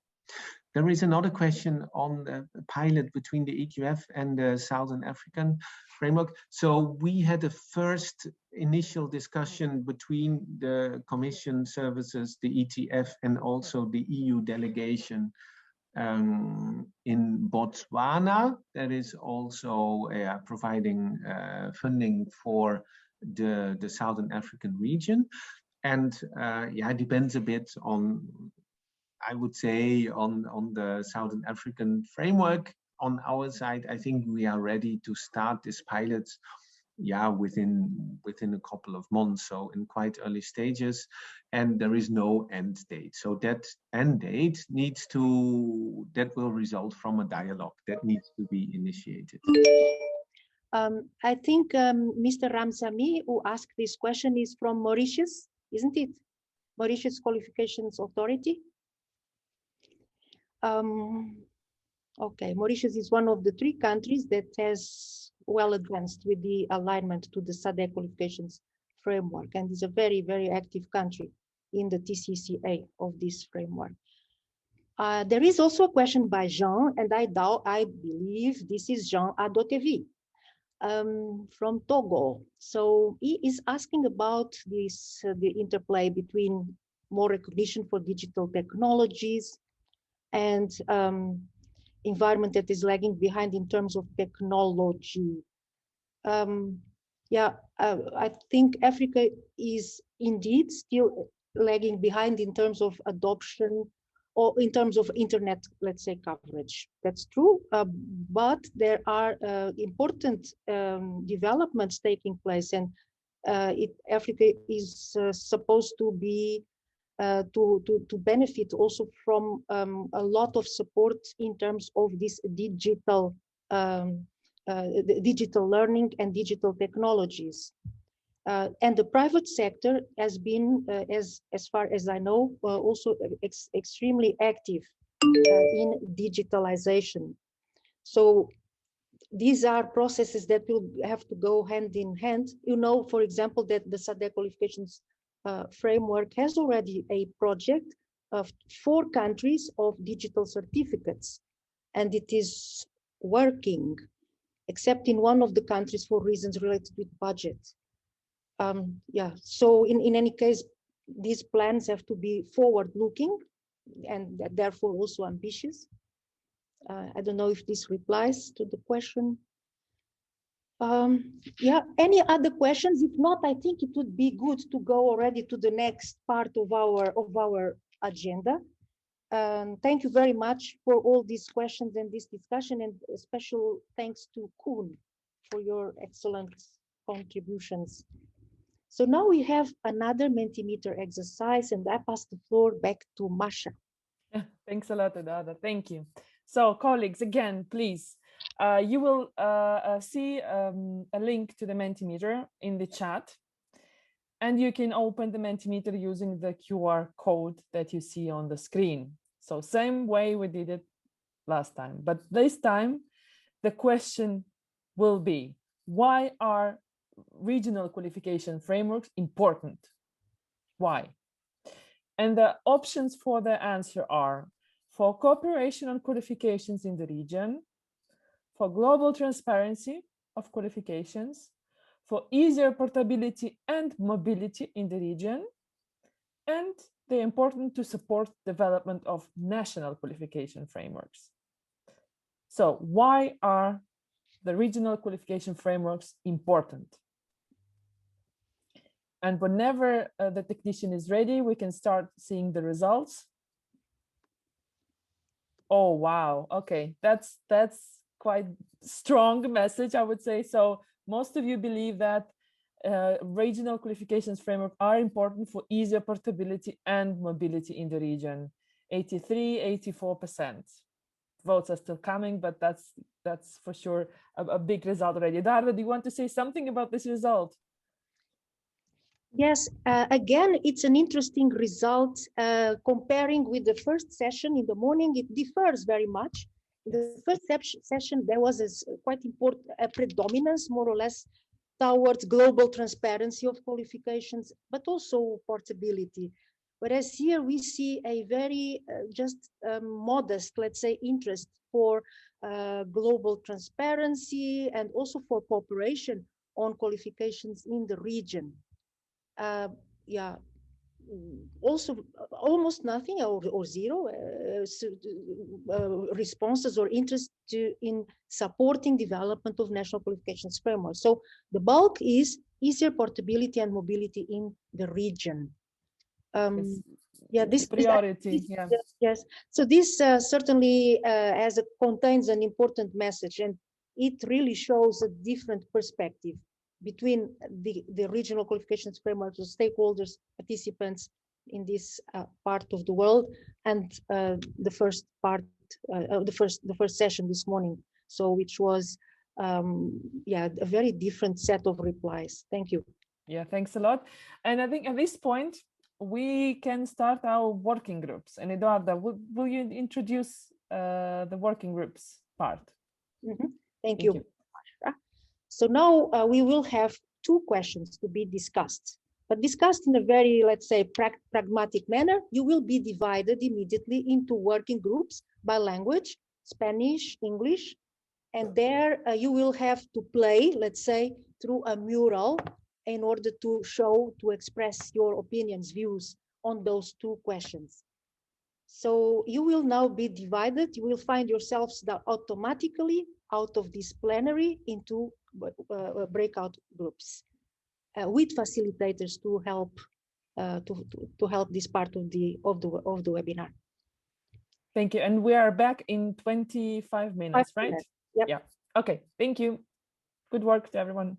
There is another question on the pilot between the EQF and the Southern African framework. So we had a first initial discussion between the Commission services, the ETF, and also the EU delegation in Botswana. That is also providing funding for the Southern African region. And yeah, it depends a bit on, I would say, on the Southern African framework. On our side, I think we are ready to start this pilot, yeah, within a couple of months, so in quite early stages, and there is no end date. So that end date that will result from a dialogue that needs to be initiated. I think Mr. Ramsamy, who asked this question, is from Mauritius, isn't it? Mauritius Qualifications Authority. Okay, Mauritius is one of the 3 countries that has well advanced with the alignment to the SADC qualifications framework, and is a very, very active country in the TCCA of this framework. There is also a question by Jean, and I believe this is Jean Adotevi from Togo. So he is asking about this, the interplay between more recognition for digital technologies and environment that is lagging behind in terms of technology. Yeah, I think Africa is indeed still lagging behind in terms of adoption or in terms of internet, let's say, coverage. That's true, but there are important developments taking place, and Africa is supposed to be to benefit also from a lot of support in terms of this digital digital learning and digital technologies. And the private sector has been, as far as I know, also extremely active in digitalization. So these are processes that will have to go hand in hand. You know, for example, that the SADC qualifications framework has already a project of 4 countries of digital certificates, and it is working, except in one of the countries for reasons related with budget. Yeah, so in any case, these plans have to be forward-looking and therefore also ambitious. I don't know if this replies to the question. Yeah, any other questions? If not, I think it would be good to go already to the next part of our agenda. Thank you very much for all these questions and this discussion, and a special thanks to Koen for your excellent contributions. So now we have another Mentimeter exercise, and I pass the floor back to Masha. Thanks a lot, Eduardo. Thank you. So, colleagues, again, please, you will see a link to the Mentimeter in the chat, and you can open the Mentimeter using the QR code that you see on the screen. So, same way we did it last time, but this time the question will be, why are regional qualification frameworks important? Why? And the options for the answer are: for cooperation on qualifications in the region, for global transparency of qualifications, for easier portability and mobility in the region, and they're important to support development of national qualification frameworks. So why are the regional qualification frameworks important? And whenever the technician is ready, we can start seeing the results. Oh, wow. Okay, that's quite strong message, I would say. So most of you believe that regional qualifications framework are important for easier portability and mobility in the region. 83, 84%. Votes are still coming, but that's for sure a big result already. Darla, do you want to say something about this result? Yes, again, it's an interesting result. Comparing with the first session in the morning, it differs very much. In the first session, there was a quite important predominance, more or less, towards global transparency of qualifications, but also portability. Whereas here we see a very modest, let's say, interest for global transparency and also for cooperation on qualifications in the region. Also almost nothing or zero responses or interest in supporting development of national qualifications framework. So the bulk is easier portability and mobility in the region. This priority. Yes. So this certainly contains an important message, and it really shows a different perspective between the regional qualifications frameworks, the stakeholders, participants in this part of the world, and the first part, the first session this morning. So which was a very different set of replies. Thank you. Yeah, thanks a lot. And I think at this point we can start our working groups. And Eduarda, will you introduce the working groups part? Mm-hmm. Thank you. So now we will have two questions to be discussed, but discussed in a very, let's say, pragmatic manner. You will be divided immediately into working groups by language, Spanish, English, and there you will have to play, let's say, through a mural in order to express your opinions, views on those two questions. So you will now be divided. You will find yourselves automatically out of this plenary into breakout groups with facilitators to help this part of the webinar. Thank you. And we are back in 25 minutes, right? Yep. Yeah. Okay. Thank you. Good work to everyone.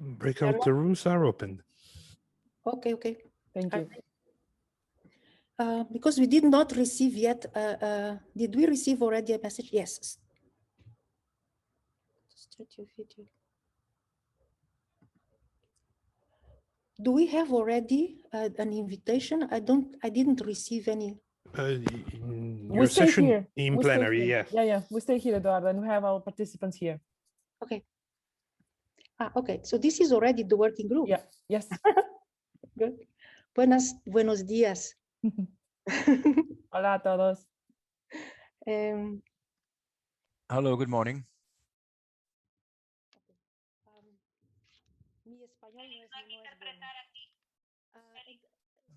Breakout the rooms are open. Okay. Thank you. Because we did not receive yet, did we receive already a message? Yes. Start your video. Do we have already an invitation? I didn't receive any. Your session here. In plenary, yes. Yeah. We stay here, Eduardo, and we have our participants here. Okay. Okay. So this is already the working group. Yeah. Yes. Good. Buenos días. Hola a todos. Hello, good morning. Mi español no es bueno.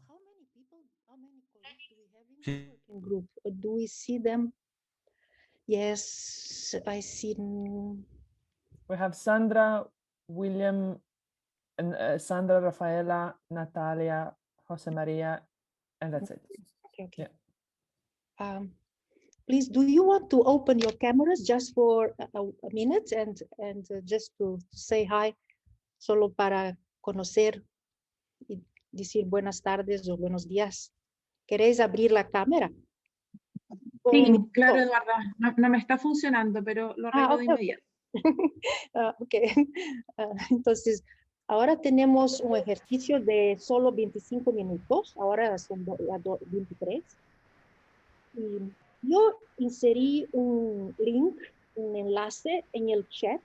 How many colleagues do we have in the working group? Do we see them? Yes, I see. We have Sandra, William, and Sandra, Rafaela, Natalia, Jose Maria, and that's it. Okay. Yeah. please, do you want to open your cameras just for a minute and just to say hi, solo para conocer y decir buenas tardes o buenos días? ¿Queréis abrir la cámara? Sí, O- claro, oh, Eduarda, no me está funcionando, pero lo arreglo de ok. inmediato. Ok. Entonces, ahora tenemos un ejercicio de solo 25 minutos. Ahora son 23. Y yo inserí un link, un enlace en el chat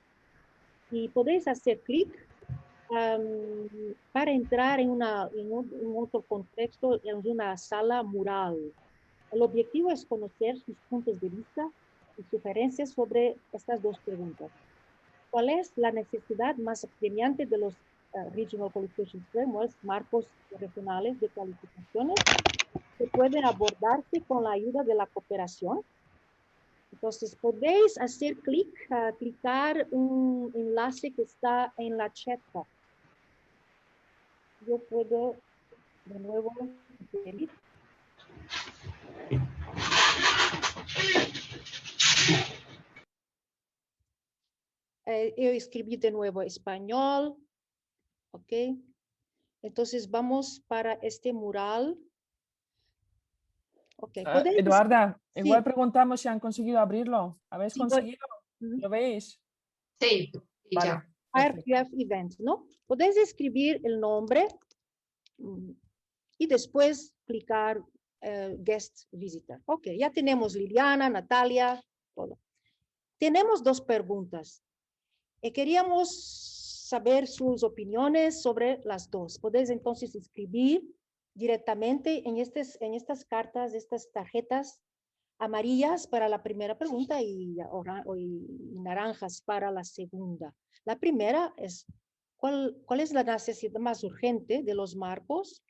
y podéis hacer clic para entrar en otro contexto, en una sala mural. El objetivo es conocer sus puntos de vista y sugerencias sobre estas dos preguntas. ¿Cuál es la necesidad más apremiante de los Regional Qualification Frameworks, marcos regionales de cualificaciones, que pueden abordarse con la ayuda de la cooperación? Entonces, podéis hacer clicar un enlace que está en la chat box. Yo puedo de nuevo sugerir. Yo escribí de nuevo español, ¿ok? Entonces vamos para este mural. Ok, ¿podéis? Eduarda, igual Sí. preguntamos si han conseguido abrirlo. ¿Habéis Sí, conseguido? ¿Lo veis? Sí, Vale. perfecto. RQF Event, ¿no? Podéis escribir el nombre y después clicar Guest Visitor. Ok, ya tenemos Liliana, Natalia, todo. Tenemos dos preguntas. Queríamos saber sus opiniones sobre las dos. Podéis entonces escribir directamente en estas cartas, estas tarjetas amarillas para la primera pregunta y naranjas para la segunda. La primera es, ¿cuál es la necesidad más urgente de los marcos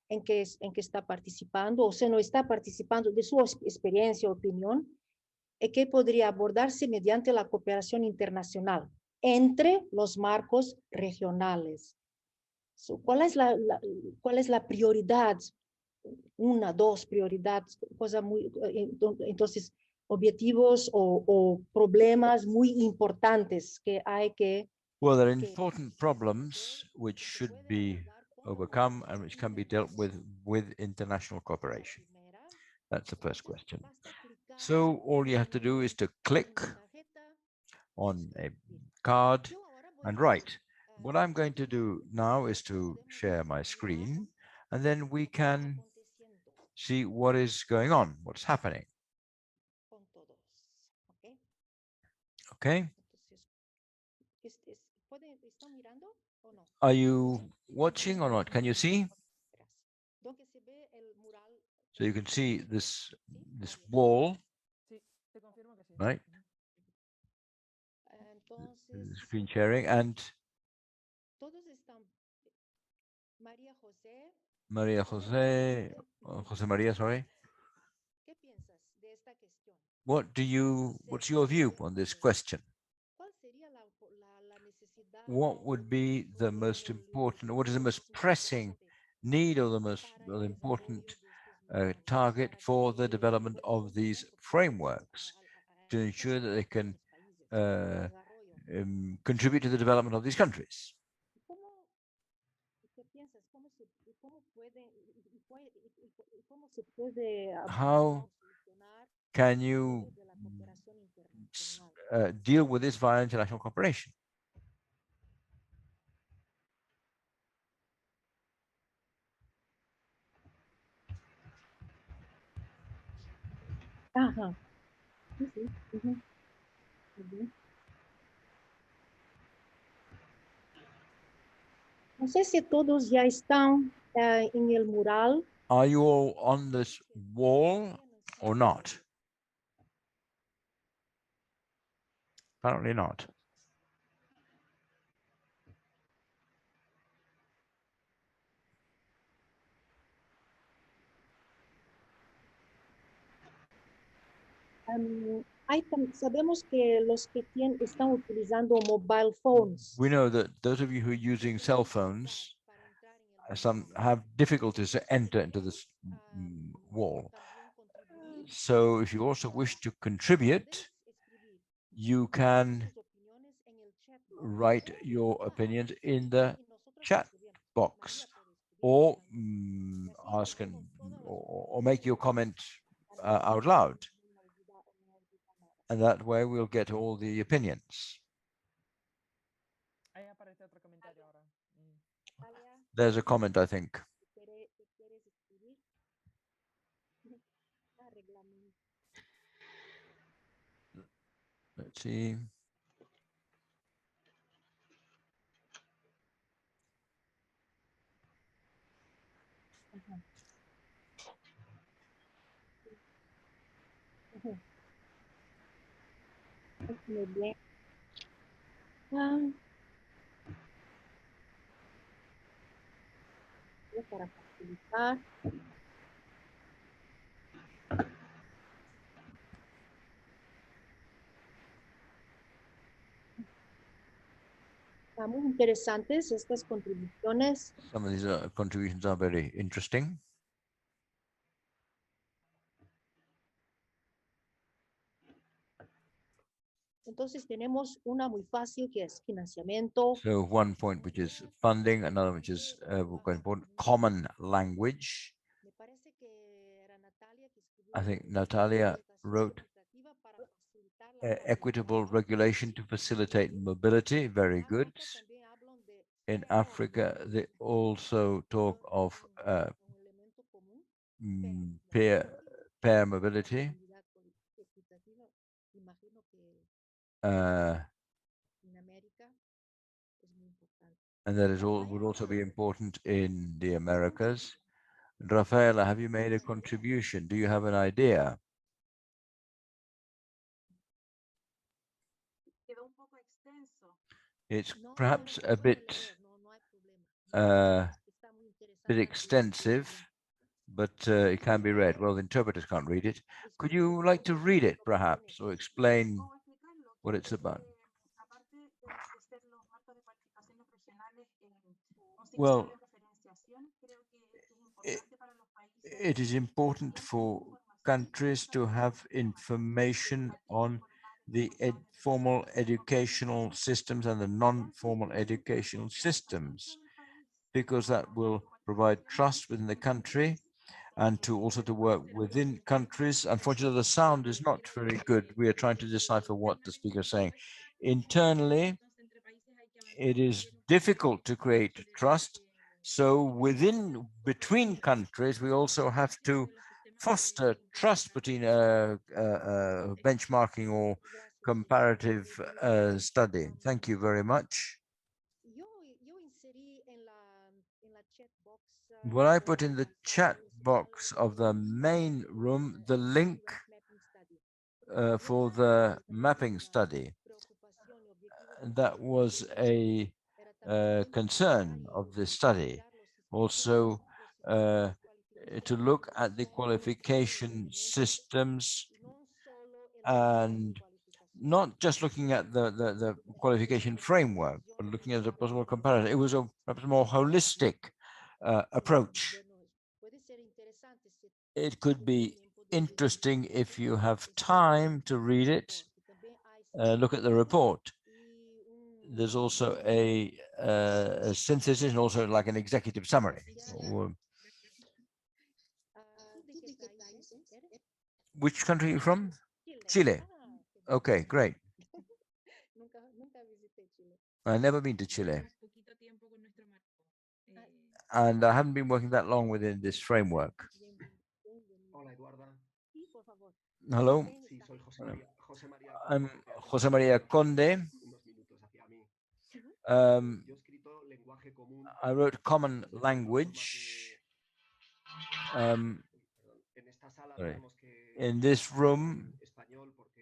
en que está participando o se no está participando, de su experiencia o opinión, que podría abordarse mediante la cooperación internacional entre los marcos regionales? ¿Cuál es la prioridad? Una, dos prioridades, cosa muy, entonces, objetivos o problemas muy importantes que hay que... Well, there are important problems which should be overcome and which can be dealt with international cooperation. That's the first question. So all you have to do is to click on a card and write. What I'm going to do now is to share my screen, and then we can see what is going on, what's happening. Okay. Are you watching or not? Can you see? So you can see this wall, right? Screen sharing, and Jose Maria, sorry. What's your view on this question? What would be the most important, what is the most pressing need or the most important target for the development of these frameworks to ensure that they can contribute to the development of these countries? How can you deal with this via international cooperation? No sé si todos ya están en el mural. Are you all on this wall or not? Apparently not. Sabemos que los que están utilizando mobile phones. We know that those of you who are using cell phones, some have difficulties to enter into this wall. So if you also wish to contribute, you can write your opinions in the chat box, or ask or make your comment out loud. And that way we'll get all the opinions. There's a comment, I think. Let's see. Para facilitar. Muy interesantes estas contribuciones. Some of these contributions are very interesting. Entonces tenemos una muy fácil que es financiamiento. So one point which is funding, another which is quite important, common language. I think Natalia wrote equitable regulation to facilitate mobility, very good. In Africa, they also talk of pair mobility. And that is would also be important in the Americas. Rafaela, have you made a contribution? Do you have an idea? It's perhaps a bit extensive, but it can be read. Well, the interpreters can't read it. Could you like to read it, perhaps, or explain what it's about? Well, it is important for countries to have information on the formal educational systems and the non-formal educational systems, because that will provide trust within the country and to also to work within countries. Unfortunately, the sound is not very good. We are trying to decipher what the speaker is saying. Internally, it is difficult to create trust. So between countries, we also have to foster trust between benchmarking or comparative study. Thank you very much. Well, I put in the chat box of the main room the link for the mapping study. That was a concern of this study. Also, to look at the qualification systems and not just looking at the qualification framework, but looking at a possible comparison. It was a perhaps more holistic approach. It could be interesting if you have time to read it, look at the report. There's also a synthesis and also like an executive summary. Which country are you from? Chile. Okay, great. I've never been to Chile. And I haven't been working that long within this framework. Hello. I'm Jose Maria Conde. I wrote common language. In this room,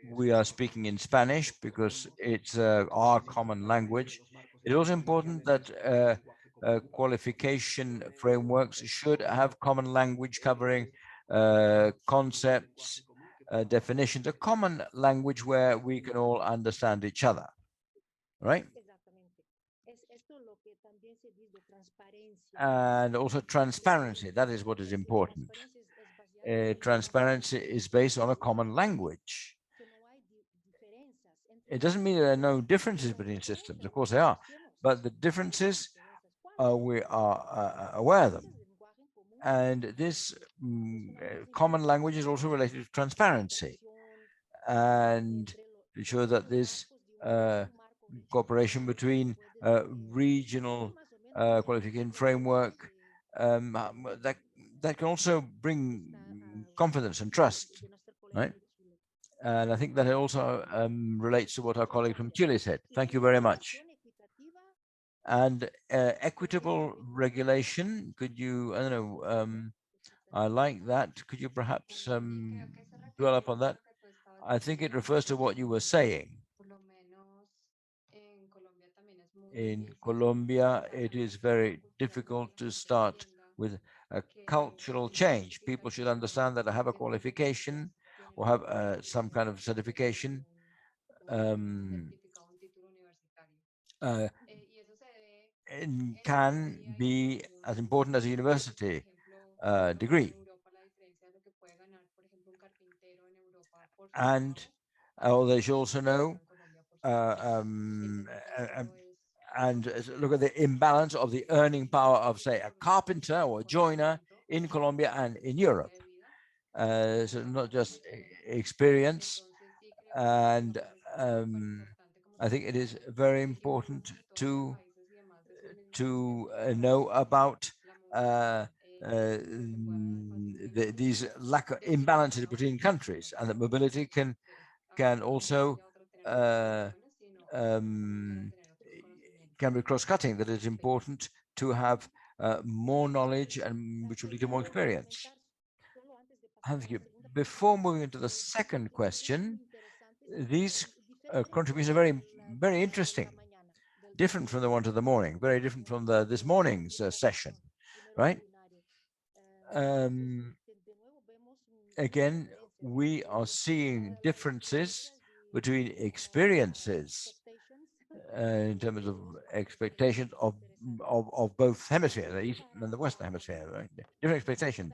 we are speaking in Spanish because it's our common language. It's also important that qualification frameworks should have common language covering concepts, definitions, a common language where we can all understand each other, right? And also transparency, that is what is important. transparency is based on a common language. It doesn't mean there are no differences between systems. Of course there are, but the differences, we are aware of them. And this common language is also related to transparency and to ensure that this cooperation between regional qualification framework that can also bring confidence and trust, right? And I think that it also relates to what our colleague from Chile said. Thank you very much. And equitable regulation, could you, I don't know, I like that. Could you perhaps dwell upon that? I think it refers to what you were saying. In Colombia, it is very difficult to start with a cultural change. People should understand that I have a qualification or have some kind of certification can be as important as a university degree. And they should also know and look at the imbalance of the earning power of, say, a carpenter or a joiner in Colombia and in Europe. So not just experience. And I think it is very important to know about these lack of imbalances between countries, and that mobility can also can be cross-cutting, that it's important to have more knowledge and which will lead to more experience. Thank you. Before moving into the second question, these contributions are very, very interesting, different from the one to the morning, very different from this morning's session, right? Again, we are seeing differences between experiences in terms of expectations of both hemispheres, the East and the Western Hemisphere, right? Different expectations.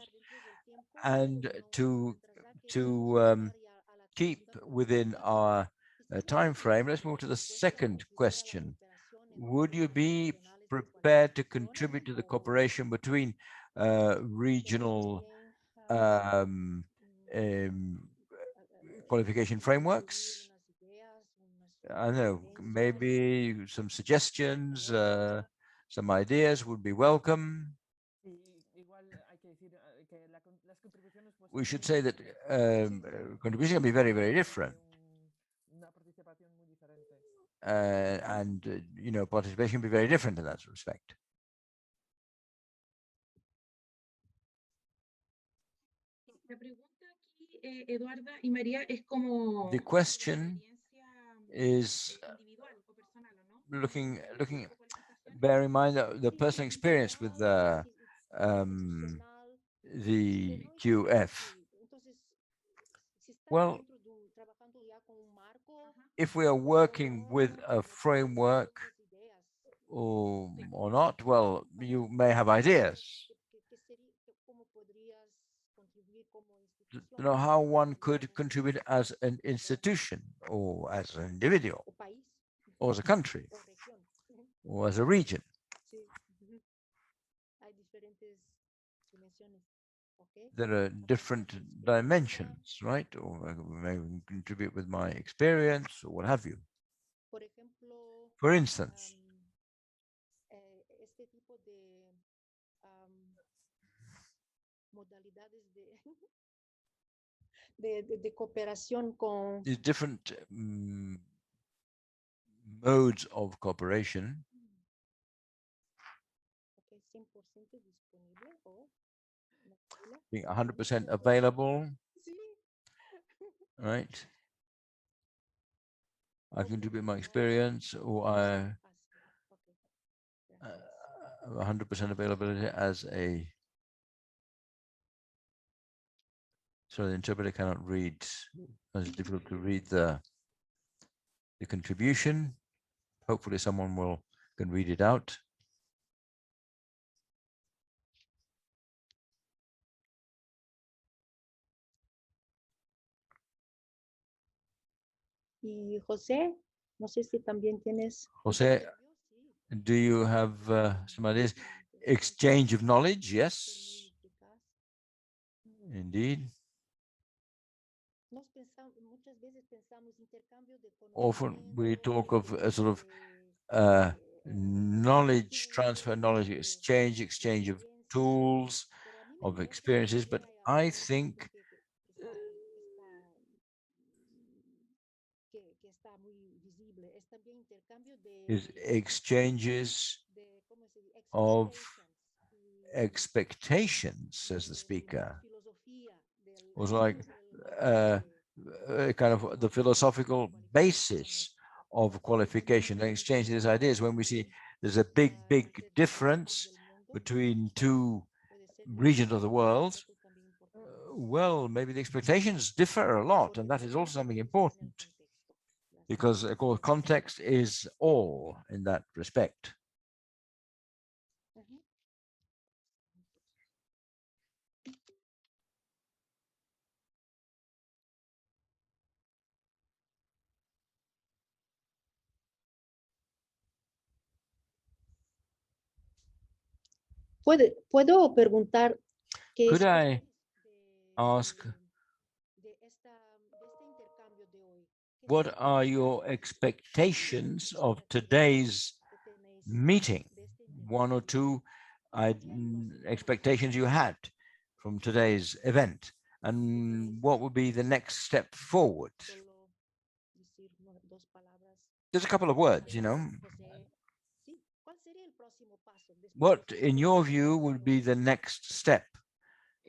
And to keep within our time frame, let's move to the second question. Would you be prepared to contribute to the cooperation between regional qualification frameworks? I don't know, maybe some suggestions, some ideas would be welcome. We should say that contribution can be very, very different. And you know, participation can be very different in that respect. The question is looking, bear in mind that the personal experience with the QF. Well, if we are working with a framework or not, well, you may have ideas. You know how one could contribute as an institution or as an individual or as a country or as a region. There are different dimensions, right? Or I may contribute with my experience or what have you. For instance, de cooperación con these different modes of cooperation being 100% available, right? I contribute my experience, or I 100% availability as a. So the interpreter cannot read. It's difficult to read the contribution. Hopefully, someone can read it out. Y José, no sé si también tienes. Jose, do you have some ideas? Exchange of knowledge, yes, indeed. Often we talk of a sort of knowledge transfer, knowledge exchange of tools, of experiences, but I think is exchanges of expectations, says the speaker. Was like kind of the philosophical basis of qualification and exchange these ideas. When we see there's a big difference between two regions of the world, well, maybe the expectations differ a lot, and that is also something important, because of course context is all in that respect. ¿Puedo preguntar qué Could I ask, what are your expectations of today's meeting? One or two expectations you had from today's event, and what would be the next step forward? Just a couple of words, you know. What, in your view, would be the next step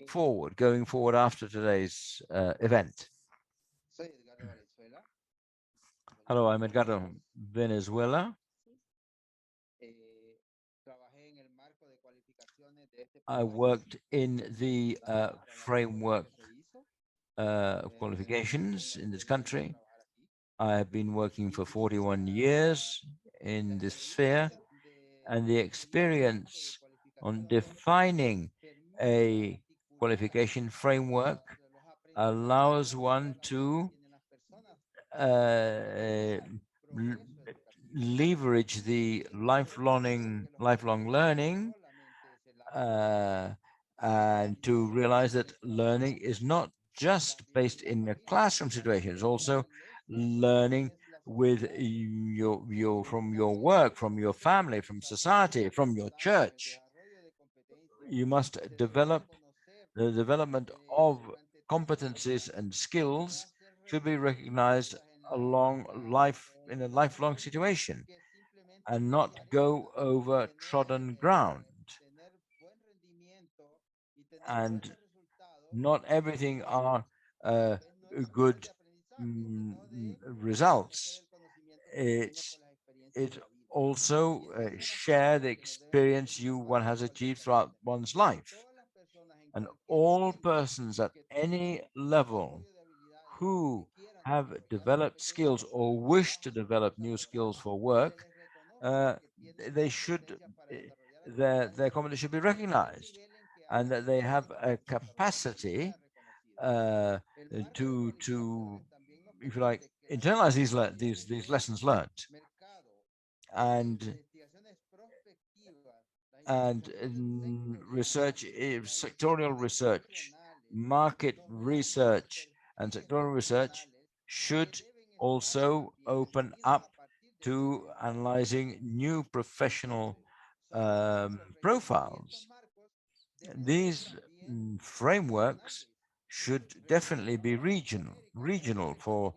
forward, going forward after today's event? Hello, I'm Edgardo, Venezuela. I worked in the framework of qualifications in this country. I have been working for 41 years in this sphere, and the experience on defining a qualification framework allows one to leverage the lifelong learning and to realize that learning is not just based in a classroom situation, it's also learning with from your work, from your family, from society, from your church. You must develop the development of competencies and skills should be recognized along life in a lifelong situation and not go over trodden ground. And not everything are good results. It also share the experience one has achieved throughout one's life. And all persons at any level who have developed skills or wish to develop new skills for work, they should, their competence should be recognized, and that they have a capacity to, if you like, internalize these lessons learned, and research, sectorial research, market research, and sectorial research should also open up to analyzing new professional profiles. These frameworks should definitely be regional for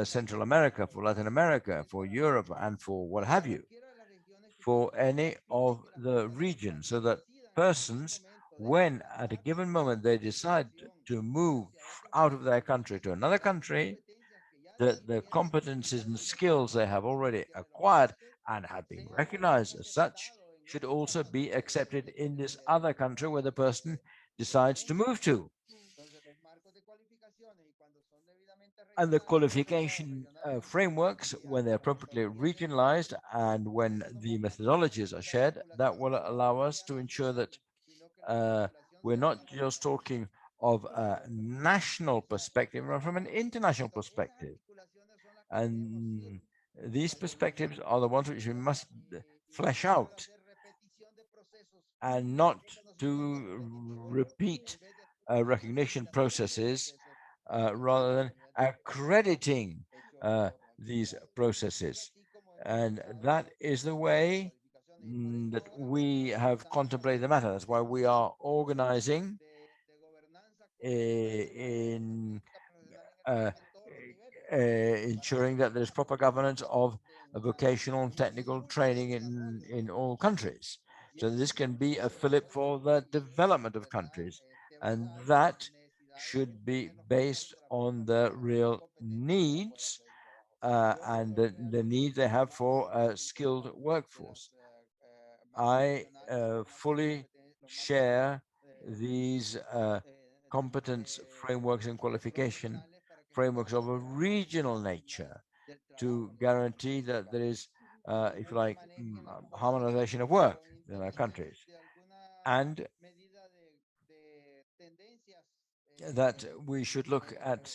Central America, for Latin America, for Europe, and for what have you, for any of the regions, so that persons, when at a given moment they decide to move out of their country to another country, that the competencies and skills they have already acquired and have been recognized as such should also be accepted in this other country where the person decides to move to. And the qualification frameworks, when they're appropriately regionalized and when the methodologies are shared, that will allow us to ensure that we're not just talking of a national perspective, but from an international perspective. And these perspectives are the ones which we must flesh out, and not to repeat recognition processes rather than accrediting these processes. And that is the way that we have contemplated the matter. That's why we are organizing in ensuring that there's proper governance of vocational and technical training in all countries. So this can be a fillip for the development of countries, and that should be based on the real needs and the need they have for a skilled workforce. I fully share these competence frameworks and qualification frameworks of a regional nature to guarantee that there is, if you like, harmonization of work in our countries, and that we should look at,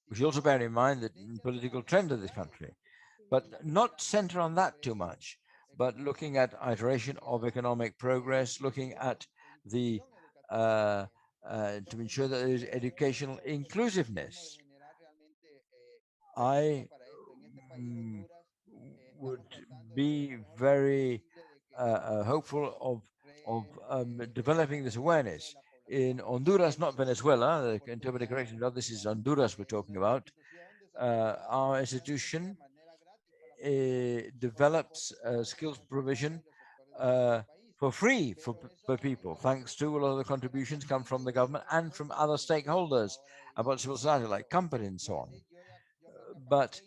we should also bear in mind the political trend of this country, but not center on that too much, but looking at iteration of economic progress, looking at the to ensure that there is educational inclusiveness. I would be very hopeful of developing this awareness in Honduras, not Venezuela. The interpretive correction, this is Honduras we're talking about. Our institution develops skills provision for free for people, thanks to a lot of the contributions come from the government and from other stakeholders about civil society, like companies and so on. But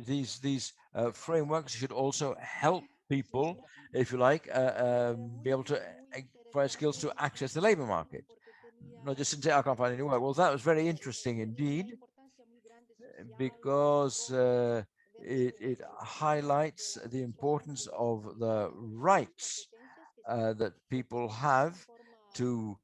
these frameworks should also help people, if you like, be able to acquire skills to access the labor market. Not just to say, I can't find any work. Well, that was very interesting indeed, because it highlights the importance of the rights that people have to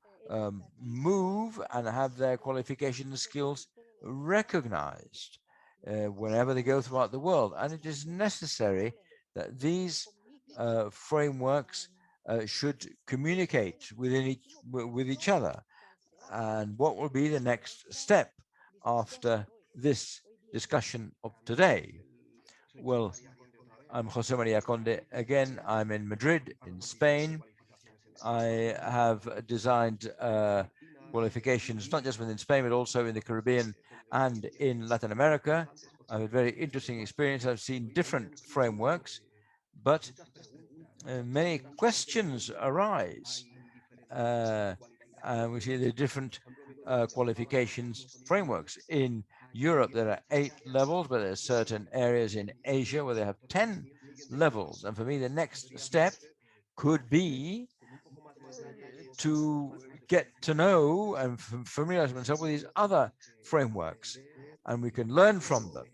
move and have their qualifications and skills recognized whenever they go throughout the world. And it is necessary that these frameworks should communicate with each other. And what will be the next step after this discussion of today? Well, I'm Jose Maria Conde again. I'm in Madrid, in Spain. I have designed qualifications, not just within Spain, but also in the Caribbean and in Latin America. I have a very interesting experience. I've seen different frameworks, but many questions arise. And we see the different qualifications frameworks. In Europe, there are 8 levels, but there are certain areas in Asia where they have 10 levels. And for me, the next step could be to get to know and familiarize myself with these other frameworks, and we can learn from them,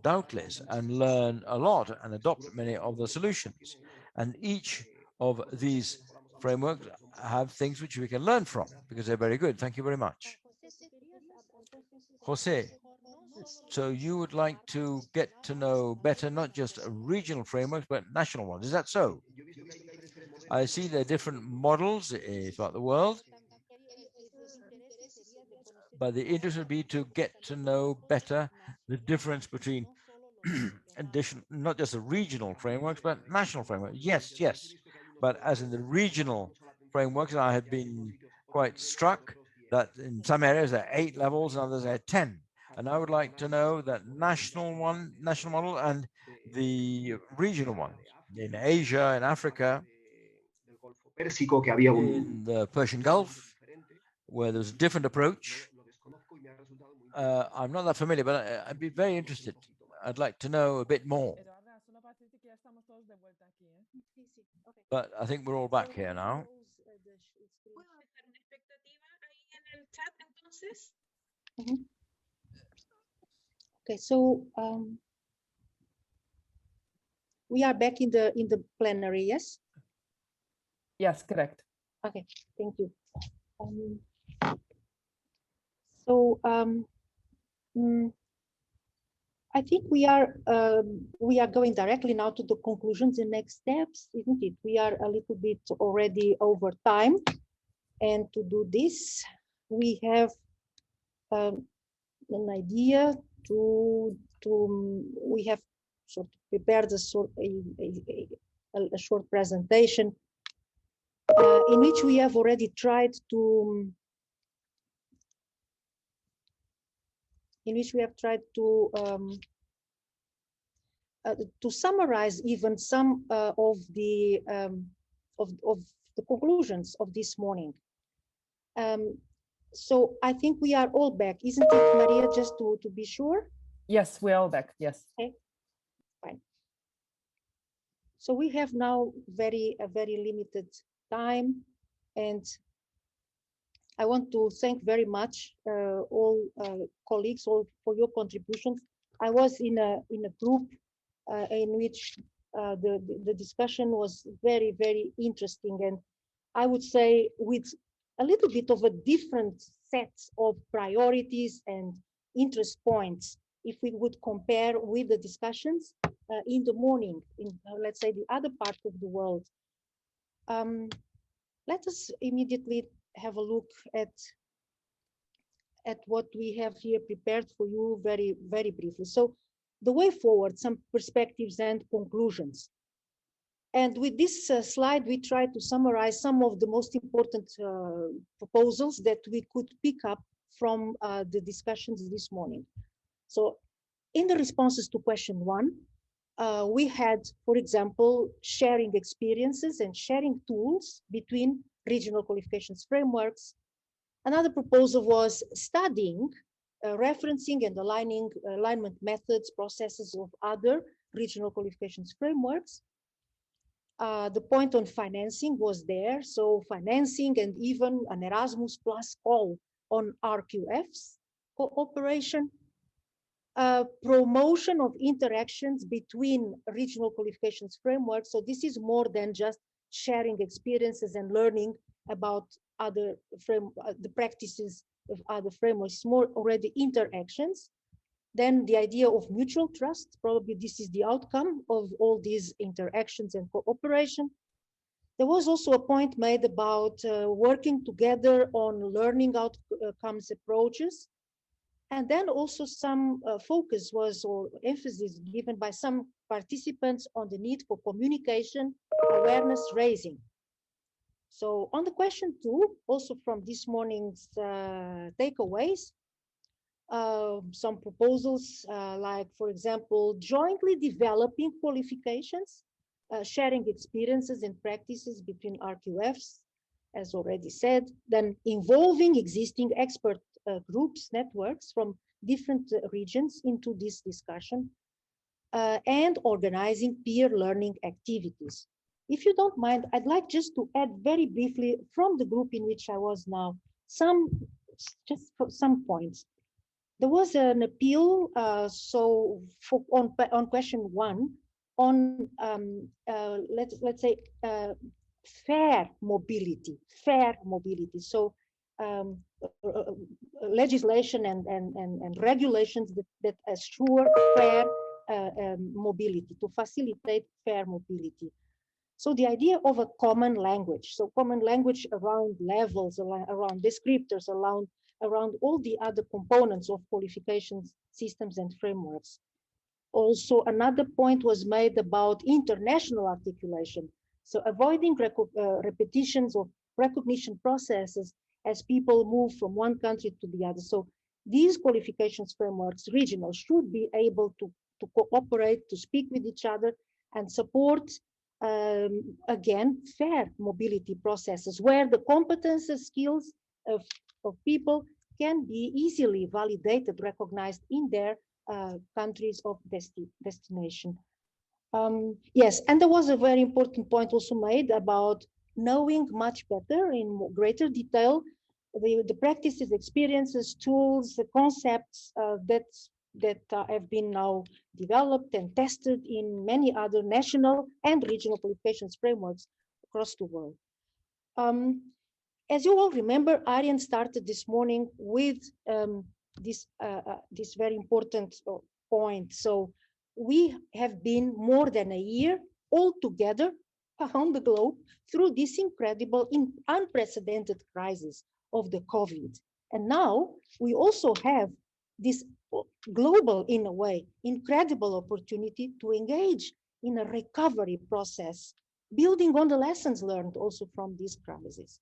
doubtless, and learn a lot and adopt many of the solutions. And each of these frameworks have things which we can learn from because they're very good. Thank you very much. Jose, so you would like to get to know better not just regional frameworks, but national ones. Is that so? I see there are different models throughout the world, but the interest would be to get to know better the difference between not just the regional frameworks, but national frameworks. Yes, yes. But as in the regional frameworks, I have been quite struck that in some areas there are 8 levels, and others there are 10. And I would like to know that national model and the regional one in Asia, in Africa, in the Persian Gulf, where there's a different approach. I'm not that familiar, but I'd be very interested. I'd like to know a bit more. But I think we're all back here now. Okay, so we are back in the plenary, yes? Yes, correct. Okay, thank you. So I think we are going directly now to the conclusions and next steps, isn't it? We are a little bit already over time, and to do this, we have an idea we have sort of prepared a short presentation in which we have already tried to summarize even some of the conclusions of this morning. So I think we are all back, isn't it, Maria? Just to be sure. Yes, we're all back. Yes. Okay. Fine. So we have now a very limited time, and I want to thank very much all colleagues all for your contributions. I was in a group in which the discussion was very, very interesting, and I would say with a little bit of a different set of priorities and interest points if we would compare with the discussions in the morning in let's say the other part of the world. Let us immediately have a look at what we have here prepared for you very, very briefly. So the way forward, some perspectives and conclusions. And with this slide, we try to summarize some of the most important proposals that we could pick up from the discussions this morning. So in the responses to question 1, we had, for example, sharing experiences and sharing tools between regional qualifications frameworks. Another proposal was studying, referencing and alignment methods, processes of other regional qualifications frameworks. The point on financing was there. So financing and even an Erasmus Plus call on RQFs cooperation. Promotion of interactions between regional qualifications frameworks. So this is more than just sharing experiences and learning about other the practices of other frameworks. It's more already interactions. Then the idea of mutual trust, probably this is the outcome of all these interactions and cooperation. There was also a point made about working together on learning outcomes approaches. And then also some focus was or emphasis given by some participants on the need for communication, awareness raising. So on the question 2, also from this morning's takeaways, some proposals like, for example, jointly developing qualifications, sharing experiences and practices between RQFs, as already said, then involving existing expert groups, networks from different regions into this discussion, and organizing peer learning activities. If you don't mind, I'd like just to add very briefly from the group in which I was now, some points. There was an appeal, so on question 1, on let's say fair mobility. So legislation and regulations that assure fair mobility, to facilitate fair mobility. So the idea of a common language, so common language around levels, around descriptors, around all the other components of qualifications systems and frameworks. Also, another point was made about international articulation. So avoiding repetitions of recognition processes as people move from one country to the other. So these qualifications frameworks, regional, should be able to cooperate, to speak with each other and support, again, fair mobility processes where the competences, skills of people can be easily validated, recognized in their countries of destination. Yes, and there was a very important point also made about knowing much better in greater detail the practices, experiences, tools, the concepts that have been now developed and tested in many other national and regional qualifications frameworks across the world. As you all remember, Arjen started this morning with this very important point. So we have been more than a year all together around the globe through this incredible, unprecedented crisis of the COVID. And now we also have this global, in a way, incredible opportunity to engage in a recovery process, building on the lessons learned also from this crisis.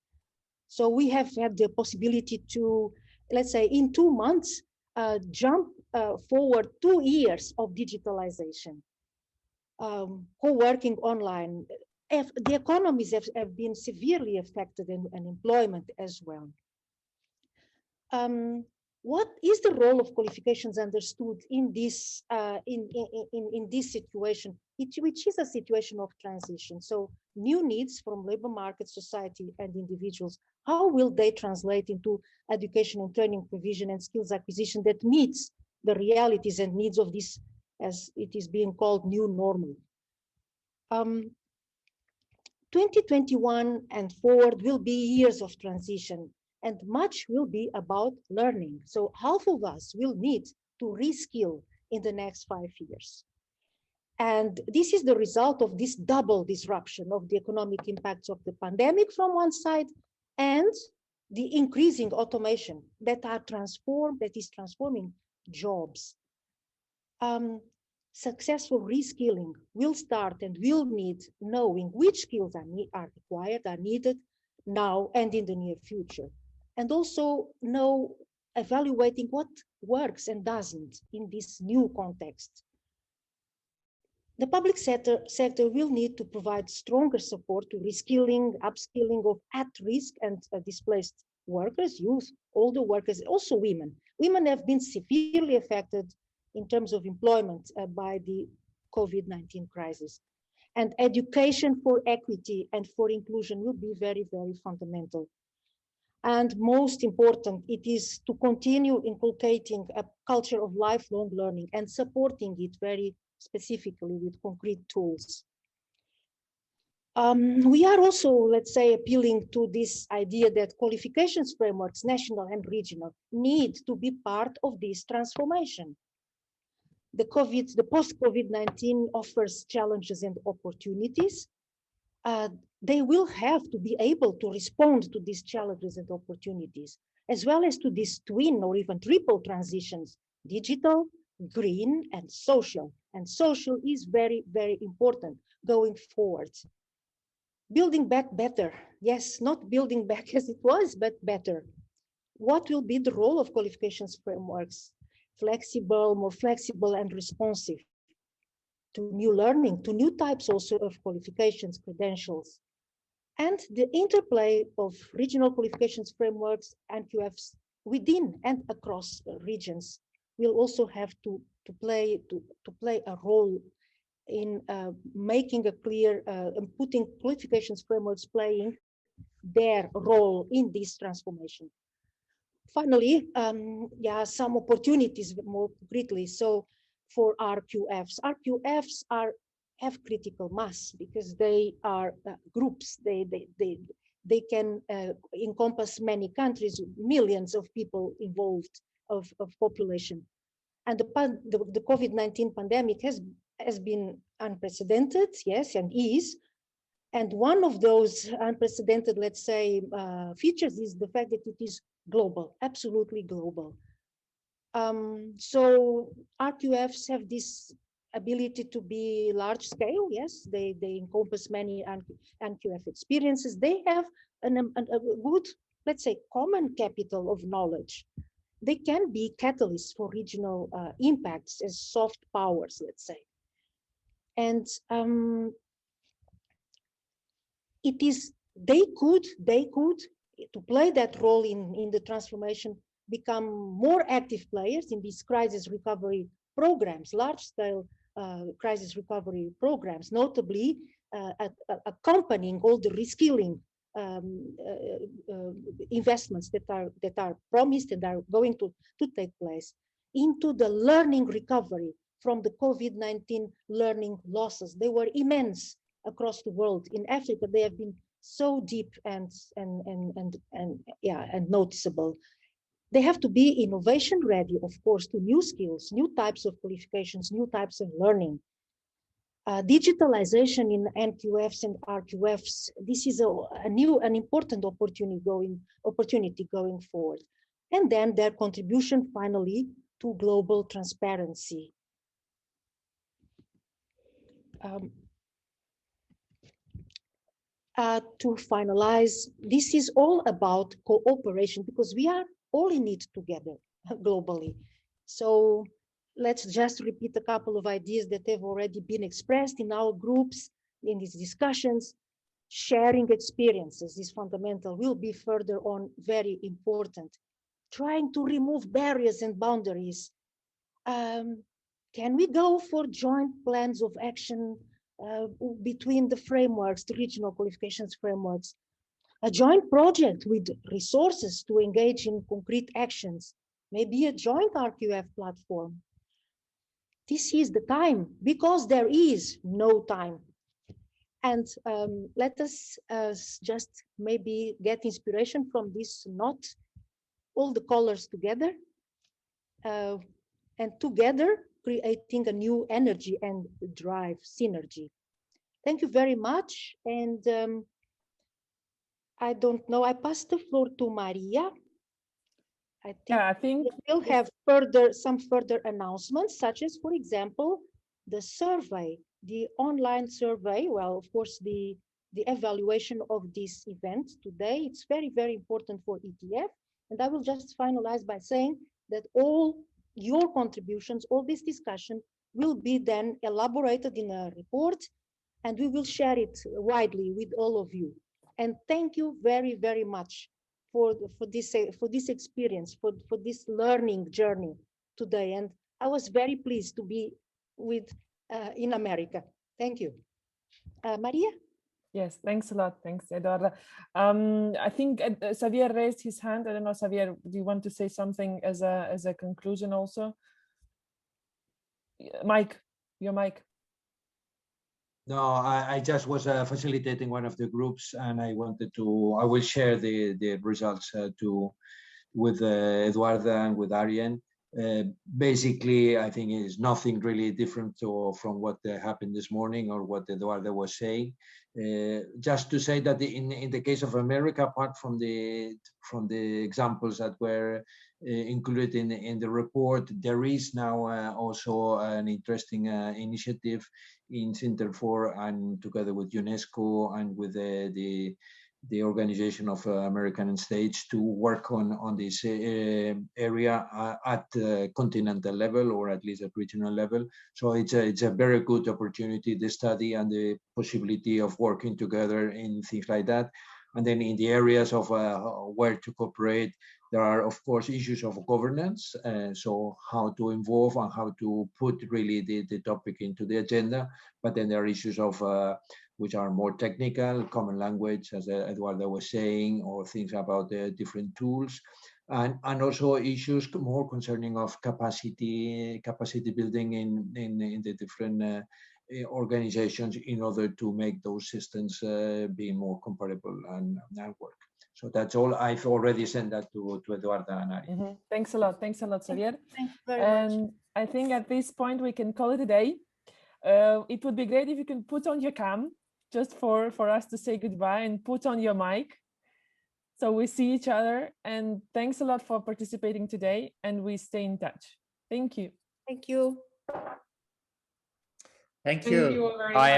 So we have had the possibility to, let's say, in 2 months, jump forward 2 years of digitalization, co-working online. The economies have been severely affected and employment as well. What is the role of qualifications understood in this in this situation, which is a situation of transition? So new needs from labor market, society, and individuals. How will they translate into education and training provision and skills acquisition that meets the realities and needs of this, as it is being called, new normal? 2021 and forward will be years of transition, and much will be about learning. So half of us will need to reskill in the next 5 years. And this is the result of this double disruption of the economic impacts of the pandemic from one side, and the increasing automation that is transforming jobs. Successful reskilling will start and will need knowing which skills are required, are needed now and in the near future. And also evaluating what works and doesn't in this new context. The public sector will need to provide stronger support to reskilling, upskilling of at-risk and displaced workers, youth, older workers, also women. Women have been severely affected in terms of employment by the COVID-19 crisis. And education for equity and for inclusion will be very, very fundamental. And most important, it is to continue inculcating a culture of lifelong learning and supporting it very specifically with concrete tools. We are also, let's say, appealing to this idea that qualifications frameworks, national and regional, need to be part of this transformation. The post-COVID-19 offers challenges and opportunities. They will have to be able to respond to these challenges and opportunities, as well as to these twin or even triple transitions, digital, green, and social. And social is very, very important going forward. Building back better. Yes, not building back as it was, but better. What will be the role of qualifications frameworks? Flexible, more flexible and responsive to new learning, to new types also of qualifications, credentials. And the interplay of regional qualifications frameworks and QFs within and across regions will also have to play a role in making a clear and putting qualifications frameworks playing their role in this transformation. Finally, some opportunities more concretely. So for RQFs have critical mass because they are groups. They can encompass many countries, millions of people involved of population. And the COVID-19 pandemic has been unprecedented, yes, and is. And one of those unprecedented, let's say, features is the fact that it is global, absolutely global. So RQFs have this ability to be large scale, yes, they encompass many NQF experiences. They have a good, let's say, common capital of knowledge. They can be catalysts for regional impacts as soft powers, let's say. And they could, to play that role in the transformation, become more active players in these crisis recovery programs, large-scale crisis recovery programs, notably accompanying all the reskilling investments that are promised and are going to take place into the learning recovery from the COVID-19 learning losses. They were immense across the world. In Africa, they have been so deep and noticeable. They have to be innovation ready, of course, to new skills, new types of qualifications, new types of learning. Digitalization in NQFs and RQFs, this is an important opportunity going forward. And then their contribution finally to global transparency. To finalize, this is all about cooperation because we are all in it together globally. So let's just repeat a couple of ideas that have already been expressed in our groups, in these discussions. Sharing experiences is fundamental, will be further on very important. Trying to remove barriers and boundaries. Can we go for joint plans of action between the frameworks, the regional qualifications frameworks? A joint project with resources to engage in concrete actions, maybe a joint RQF platform. This is the time, because there is no time. And let us just maybe get inspiration from this knot, all the colors together, and together creating a new energy and drive, synergy. Thank you very much. And I don't know, I pass the floor to Maria. I think we will have some further announcements, such as, for example, the survey, the online survey. Well, of course, the evaluation of this event today, it's very, very important for ETF. And I will just finalize by saying that all your contributions, all this discussion will be then elaborated in a report, and we will share it widely with all of you. And thank you very, very much for this experience, for this learning journey today. And I was very pleased to be in America. Thank you. Maria? Yes, thanks a lot. Thanks, Eduarda. I think Xavier raised his hand. I don't know, Xavier, do you want to say something as a conclusion also? Mike, your mic. No, I just was facilitating one of the groups, and I will share the results with Eduarda and with Arjen. Basically, I think it is nothing really different from what happened this morning or what Eduarda was saying. Just to say that in the case of America, apart from the examples that were included in the report, there is now also an interesting initiative in Center 4 and together with UNESCO and with the Organization of American States to work on this area at continental level, or at least at regional level. So it's a very good opportunity, the study and the possibility of working together in things like that. And then in the areas of where to cooperate, there are, of course, issues of governance. So how to involve and how to put really the topic into the agenda. But then there are issues of which are more technical, common language, as Eduardo was saying, or things about the different tools. And also issues more concerning of capacity building in the different organizations in order to make those systems be more comparable and work. So that's all. I've already sent that to Eduarda and Ari. Thanks a lot. Thanks a lot, Xavier. Thank you very much. I think at this point we can call it a day. It would be great if you can put on your cam just for us to say goodbye, and put on your mic so we see each other. And thanks a lot for participating today, and we stay in touch. Thank you. Thank you. Thank you. Thank you very much.